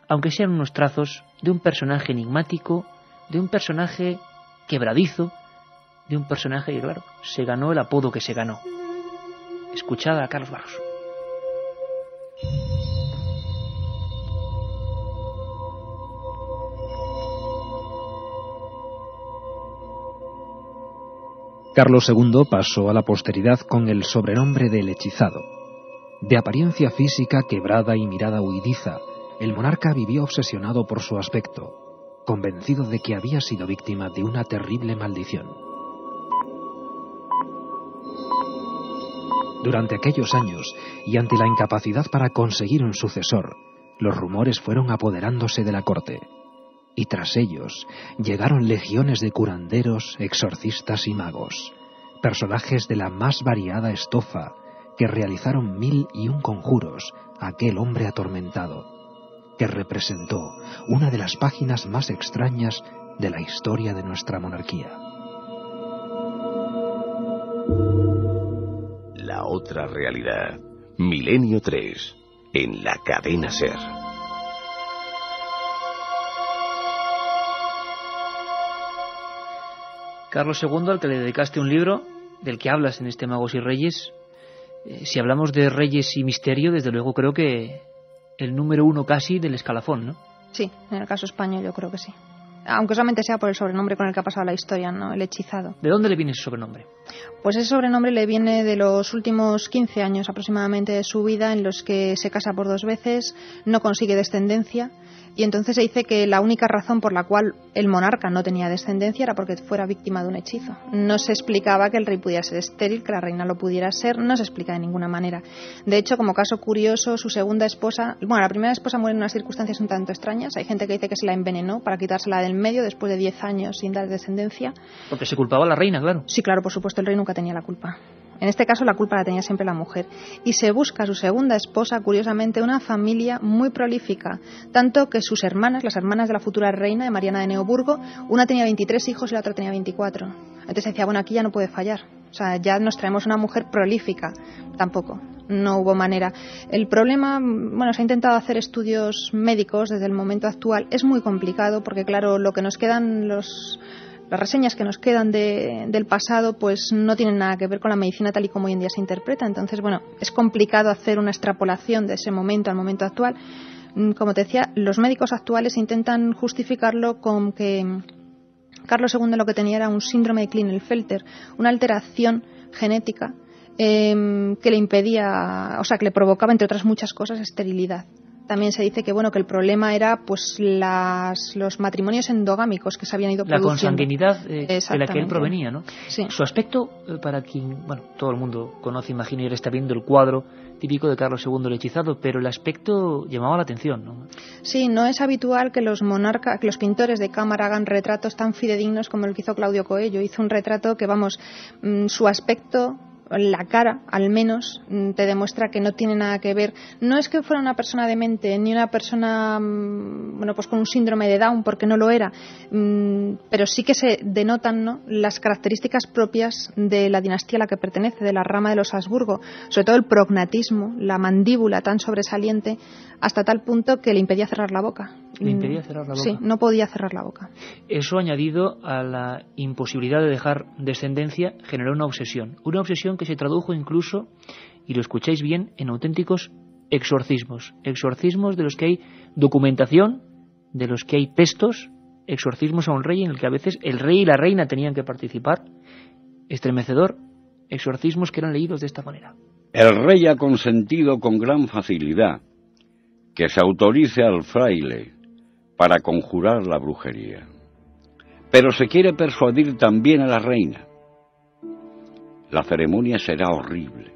aunque sean unos trazos, de un personaje enigmático, de un personaje quebradizo, de un personaje que, claro, se ganó el apodo que se ganó. Escuchad a Carlos Barros. Carlos II pasó a la posteridad con el sobrenombre del hechizado. De apariencia física quebrada y mirada huidiza, el monarca vivió obsesionado por su aspecto, convencido de que había sido víctima de una terrible maldición. Durante aquellos años, y ante la incapacidad para conseguir un sucesor, los rumores fueron apoderándose de la corte, y tras ellos llegaron legiones de curanderos, exorcistas y magos, personajes de la más variada estofa que realizaron 1001 conjuros a aquel hombre atormentado, que representó una de las páginas más extrañas de la historia de nuestra monarquía. La otra realidad. Milenio 3. En la cadena SER. Carlos II, al que le dedicaste un libro, del que hablas en este Magos y Reyes. Si hablamos de reyes y misterio, desde luego creo que el número 1 casi del escalafón, ¿no? Sí, en el caso español yo creo que sí. Aunque solamente sea por el sobrenombre con el que ha pasado la historia, ¿no? El hechizado. ¿De dónde le viene ese sobrenombre? Pues ese sobrenombre le viene de los últimos 15 años aproximadamente de su vida, en los que se casa por 2 veces, no consigue descendencia, y entonces se dice que la única razón por la cual el monarca no tenía descendencia era porque fuera víctima de un hechizo. No se explicaba que el rey pudiera ser estéril, que la reina lo pudiera ser, no se explica de ninguna manera. De hecho, como caso curioso, su segunda esposa, bueno, la primera esposa muere en unas circunstancias un tanto extrañas. Hay gente que dice que se la envenenó para quitársela del medio después de 10 años sin dar descendencia. Porque se culpaba a la reina, claro. Sí, claro, por supuesto, el rey nunca tenía la culpa. En este caso la culpa la tenía siempre la mujer. Y se busca a su segunda esposa, curiosamente, una familia muy prolífica. Tanto que sus hermanas, las hermanas de la futura reina, de Mariana de Neoburgo, una tenía 23 hijos y la otra tenía 24. Entonces decía, bueno, aquí ya no puede fallar. O sea, ya nos traemos una mujer prolífica. Tampoco, no hubo manera. El problema, bueno, se ha intentado hacer estudios médicos desde el momento actual. Es muy complicado porque, claro, lo que nos quedan, las reseñas que nos quedan del pasado, pues no tienen nada que ver con la medicina tal y como hoy en día se interpreta. Entonces, bueno, es complicado hacer una extrapolación de ese momento al momento actual. Como te decía, los médicos actuales intentan justificarlo con que Carlos II lo que tenía era un síndrome de Klinefelter, una alteración genética que le impedía, o sea, que le provocaba, entre otras muchas cosas, esterilidad. También se dice que bueno, que el problema era pues los matrimonios endogámicos que se habían ido produciendo. La consanguinidad de la que él provenía, ¿no? Sí. Su aspecto, para quien, bueno, todo el mundo conoce, imagino, y ahora está viendo el cuadro típico de Carlos II el hechizado, pero el aspecto llamaba la atención, ¿no? Sí, no es habitual que los pintores de cámara hagan retratos tan fidedignos como el que hizo Claudio Coello. Hizo un retrato que, vamos, su aspecto, la cara, al menos, te demuestra que no tiene nada que ver. No es que fuera una persona demente, ni una persona, bueno, pues con un síndrome de Down, porque no lo era, pero sí que se denotan, ¿no?, las características propias de la dinastía a la que pertenece, de la rama de los Habsburgo, sobre todo el prognatismo, la mandíbula tan sobresaliente, hasta tal punto que le impedía cerrar la boca. ¿Le impedía cerrar la boca? Sí, no podía cerrar la boca. Eso, añadido a la imposibilidad de dejar descendencia, generó una obsesión que se tradujo incluso, y lo escucháis bien, en auténticos exorcismos de los que hay documentación, de los que hay textos, exorcismos a un rey en el que a veces el rey y la reina tenían que participar. Estremecedor, exorcismos que eran leídos de esta manera. El rey ha consentido con gran facilidad que se autorice al fraile para conjurar la brujería, pero se quiere persuadir también a la reina. La ceremonia será horrible.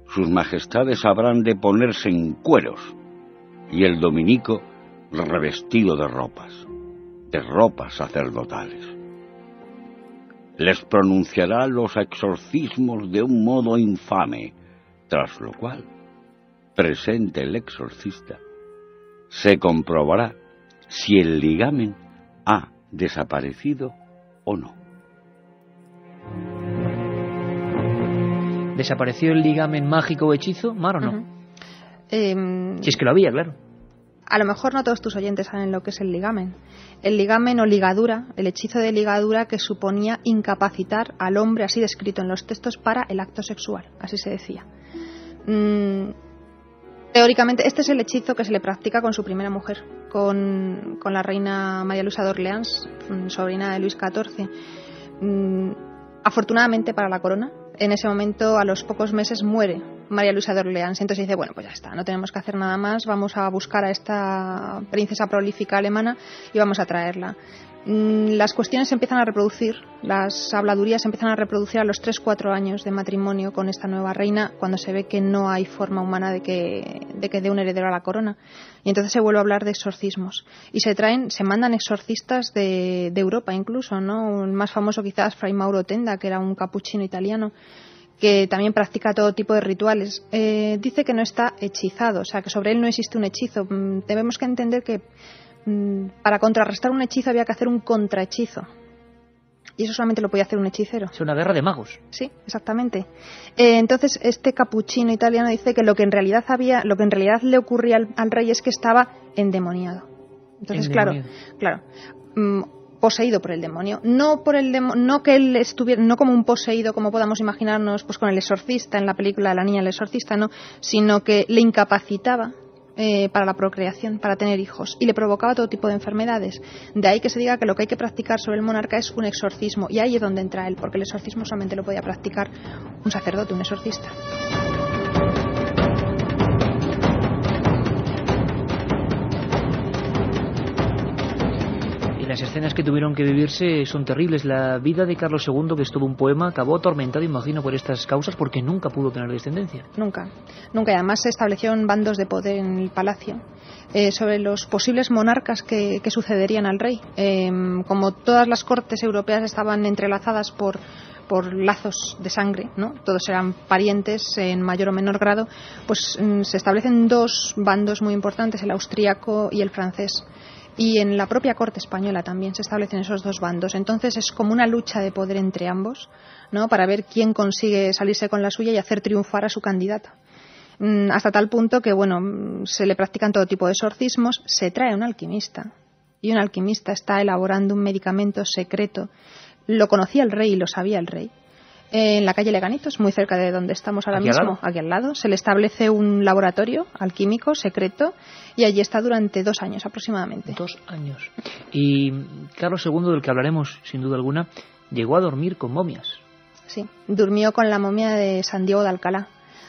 Sus majestades habrán de ponerse en cueros y el dominico revestido de ropas sacerdotales. Les pronunciará los exorcismos de un modo infame, tras lo cual, presente el exorcista, se comprobará si el ligamen ha desaparecido o no. ¿Desapareció el ligamen mágico o hechizo, Mar, o no? Si es que lo había, claro. A lo mejor no todos tus oyentes saben lo que es el ligamen. El ligamen o ligadura, el hechizo de ligadura que suponía incapacitar al hombre, así descrito en los textos, para el acto sexual, así se decía. Teóricamente, este es el hechizo que se le practica con su primera mujer, con la reina María Luisa de Orleans, sobrina de Luis XIV. Afortunadamente para la corona, en ese momento, a los pocos meses, muere María Luisa de Orleans. Entonces dice, bueno, pues ya está, no tenemos que hacer nada más, vamos a buscar a esta princesa prolífica alemana y vamos a traerla. Las cuestiones se empiezan a reproducir, las habladurías se empiezan a reproducir a los 3-4 años de matrimonio con esta nueva reina, cuando se ve que no hay forma humana de que dé un heredero a la corona. Y entonces se vuelve a hablar de exorcismos. Y se mandan exorcistas de Europa incluso, ¿no? El más famoso quizás, Fray Mauro Tenda, que era un capuchino italiano, que también practica todo tipo de rituales. Dice que no está hechizado, o sea, que sobre él no existe un hechizo. Debemos que entender que para contrarrestar un hechizo había que hacer un contrahechizo. Y eso solamente lo podía hacer un hechicero. Es una guerra de magos. Sí, exactamente. Entonces, este capuchino italiano dice que lo que en realidad le ocurría al rey es que estaba endemoniado. Entonces, claro, poseído por el demonio. No que él estuviera, no como un poseído, como podamos imaginarnos, pues con el exorcista en la película de La niña del exorcista, no, sino que le incapacitaba para la procreación, para tener hijos, y le provocaba todo tipo de enfermedades. De ahí que se diga que lo que hay que practicar sobre el monarca es un exorcismo, y ahí es donde entra él, porque el exorcismo solamente lo podía practicar un sacerdote, un exorcista. Las escenas que tuvieron que vivirse son terribles. La vida de Carlos II, que es todo un poema, acabó atormentado, imagino, por estas causas, porque nunca pudo tener descendencia. Nunca. Y además se establecieron bandos de poder en el palacio sobre los posibles monarcas que sucederían al rey. Como todas las cortes europeas estaban entrelazadas por lazos de sangre, ¿no? Todos eran parientes en mayor o menor grado, pues se establecen dos bandos muy importantes, el austríaco y el francés. Y en la propia corte española también se establecen esos dos bandos. Entonces es como una lucha de poder entre ambos, ¿no?, para ver quién consigue salirse con la suya y hacer triunfar a su candidato. Hasta tal punto que, bueno, se le practican todo tipo de exorcismos. Se trae un alquimista, y un alquimista está elaborando un medicamento secreto. Lo conocía el rey y lo sabía el rey. en la calle Leganitos, muy cerca de donde estamos ahora mismo, aquí al lado. Se le establece un laboratorio alquímico secreto y allí está durante 2 años aproximadamente. 2 años. Y Carlos II, del que hablaremos sin duda alguna, llegó a dormir con momias. Sí, durmió con la momia de San Diego de Alcalá.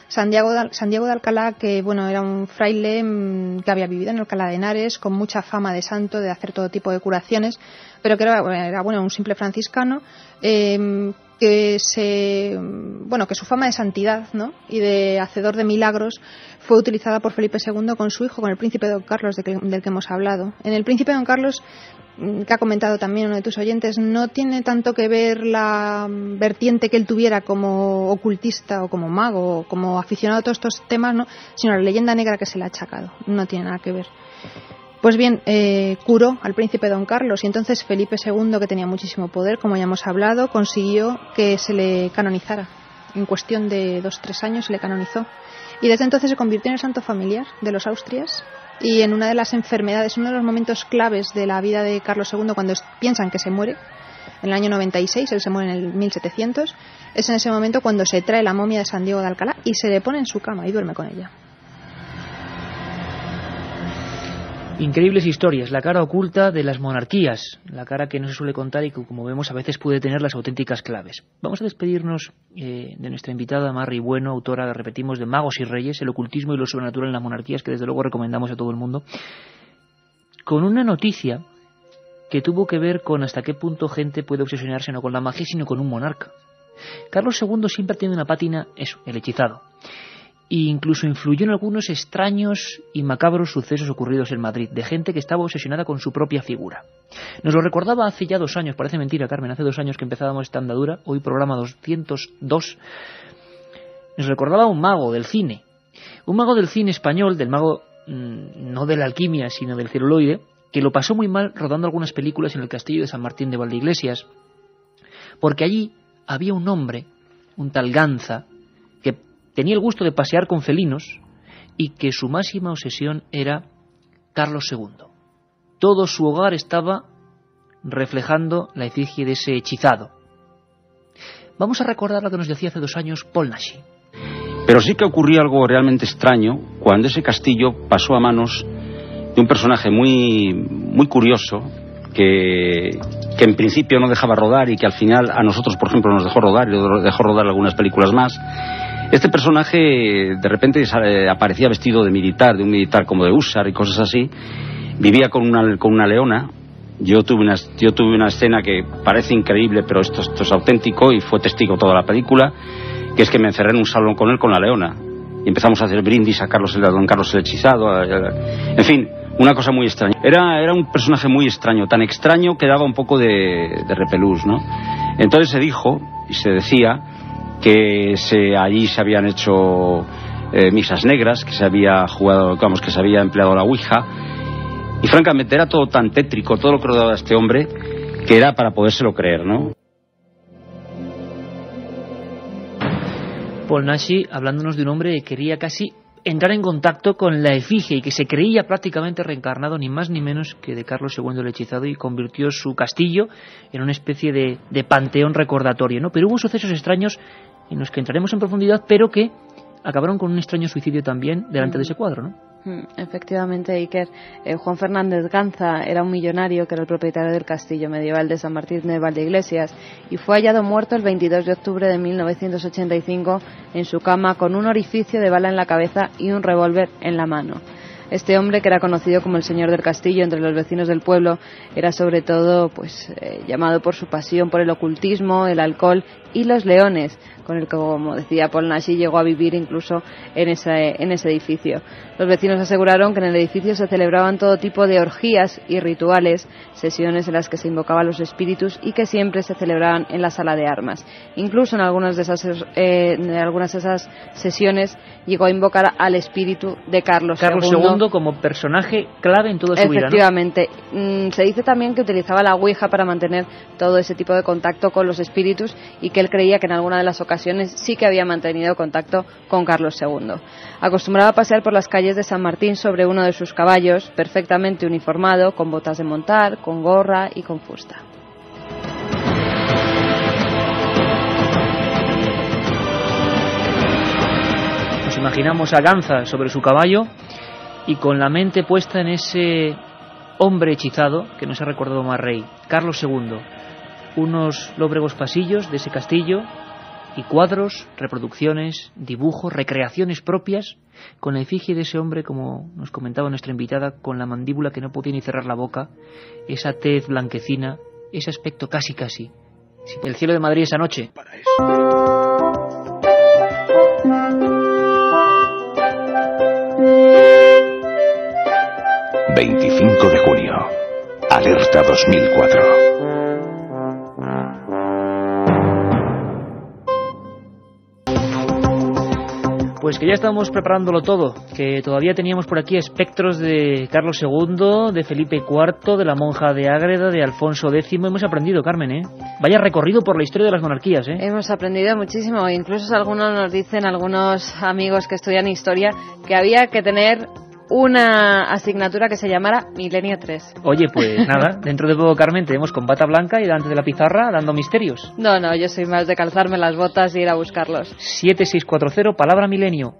San Diego de Alcalá, que bueno, era un fraile que había vivido en Alcalá de Henares, con mucha fama de santo, de hacer todo tipo de curaciones, pero que era un simple franciscano, que su fama de santidad, ¿no?, y de hacedor de milagros fue utilizada por Felipe II con su hijo, con el príncipe Don Carlos, del que hemos hablado. En el príncipe Don Carlos, que ha comentado también uno de tus oyentes, no tiene tanto que ver la vertiente que él tuviera como ocultista o como mago o como aficionado a todos estos temas, ¿no?, sino la leyenda negra que se le ha achacado. No tiene nada que ver. Pues bien, curó al príncipe Don Carlos y entonces Felipe II, que tenía muchísimo poder, como ya hemos hablado, consiguió que se le canonizara. En cuestión de 2-3 años se le canonizó. Y desde entonces se convirtió en el santo familiar de los Austrias. Y en una de las enfermedades, uno de los momentos claves de la vida de Carlos II, cuando piensan que se muere, en el año 96, él se muere en el 1700, es en ese momento cuando se trae la momia de San Diego de Alcalá y se le pone en su cama y duerme con ella. Increíbles historias, la cara oculta de las monarquías, la cara que no se suele contar y que, como vemos, a veces puede tener las auténticas claves. Vamos a despedirnos de nuestra invitada Marri Bueno, autora, repetimos, de Magos y Reyes, el ocultismo y lo sobrenatural en las monarquías, que desde luego recomendamos a todo el mundo, con una noticia que tuvo que ver con hasta qué punto gente puede obsesionarse no con la magia, sino con un monarca. Carlos II siempre ha tenido una pátina, el hechizado. E incluso influyó en algunos extraños y macabros sucesos ocurridos en Madrid, de gente que estaba obsesionada con su propia figura. Nos lo recordaba hace ya 2 años, parece mentira, Carmen, hace 2 años que empezábamos esta andadura, hoy programa 202, nos recordaba un mago del cine español, del mago no de la alquimia, sino del celuloide, que lo pasó muy mal rodando algunas películas en el castillo de San Martín de Valdeiglesias, porque allí había un hombre, un tal Ganza, que tenía el gusto de pasear con felinos y que su máxima obsesión era Carlos II. Todo su hogar estaba reflejando la efigie de ese hechizado. Vamos a recordar lo que nos decía hace 2 años Paul Naschy. Pero sí que ocurrió algo realmente extraño cuando ese castillo pasó a manos de un personaje muy, muy curioso que en principio no dejaba rodar y que al final a nosotros, por ejemplo, nos dejó rodar y dejó rodar algunas películas más. Este personaje de repente aparecía vestido de un militar como de húsar y cosas así. Vivía con una leona. Yo tuve una escena que parece increíble, pero esto es auténtico y fue testigo toda la película, que es que me encerré en un salón con él con la leona y empezamos a hacer brindis a Don Carlos el hechizado. En fin, una cosa muy extraña. Era un personaje muy extraño, tan extraño que daba un poco de repelús, ¿no? Entonces se dijo y se decía que allí se habían hecho misas negras, que se había jugado, que se había empleado la ouija, y francamente era todo tan tétrico, todo lo que rodaba a este hombre, que era para podérselo creer, ¿no? Paul Naschy, hablándonos de un hombre que quería casi entrar en contacto con la efigie y que se creía prácticamente reencarnado ni más ni menos que de Carlos II el hechizado, y convirtió su castillo en una especie de panteón recordatorio, ¿no? Pero hubo sucesos extraños en los que entraremos en profundidad, pero que acabaron con un extraño suicidio también delante de ese cuadro, ¿no? Efectivamente, Iker. Juan Fernández Ganza era un millonario que era el propietario del castillo medieval de San Martín de Valdeiglesias y fue hallado muerto el 22 de octubre de 1985 en su cama con un orificio de bala en la cabeza y un revólver en la mano. Este hombre, que era conocido como el señor del castillo entre los vecinos del pueblo, era sobre todo llamado por su pasión por el ocultismo, el alcohol y los leones, con el que, como decía Paul Naschy, llegó a vivir incluso en ese edificio. Los vecinos aseguraron que en el edificio se celebraban todo tipo de orgías y rituales, sesiones en las que se invocaban los espíritus y que siempre se celebraban en la sala de armas. Incluso en algunas de esas sesiones llegó a invocar al espíritu de Carlos II como personaje clave en toda su vida, ¿no? Efectivamente. Se dice también que utilizaba la ouija para mantener todo ese tipo de contacto con los espíritus y que él creía que en alguna de las ocasiones sí que había mantenido contacto con Carlos II. Acostumbraba a pasear por las calles de San Martín sobre uno de sus caballos, perfectamente uniformado, con botas de montar, con gorra y con fusta. imaginamos a Ganza sobre su caballo y con la mente puesta en ese hombre hechizado que nos ha recordado más rey, Carlos II. Unos lóbregos pasillos de ese castillo y cuadros, reproducciones, dibujos, recreaciones propias con la efigie de ese hombre, como nos comentaba nuestra invitada, con la mandíbula que no podía ni cerrar la boca, esa tez blanquecina, ese aspecto casi. El cielo de Madrid esa noche. 25 de junio. Alerta 2004. Pues que ya estamos preparándolo todo, que todavía teníamos por aquí espectros de Carlos II, de Felipe IV, de la monja de Ágreda, de Alfonso X. Hemos aprendido, Carmen, ¿eh? Vaya recorrido por la historia de las monarquías, ¿eh? Hemos aprendido muchísimo. Incluso algunos nos dicen, algunos amigos que estudian historia, que había que tener una asignatura que se llamara Milenio 3. Oye, pues nada, dentro de poco, Carmen, tenemos con bata blanca y delante de la pizarra dando misterios. No, yo soy más de calzarme las botas y ir a buscarlos. 7640, palabra milenio.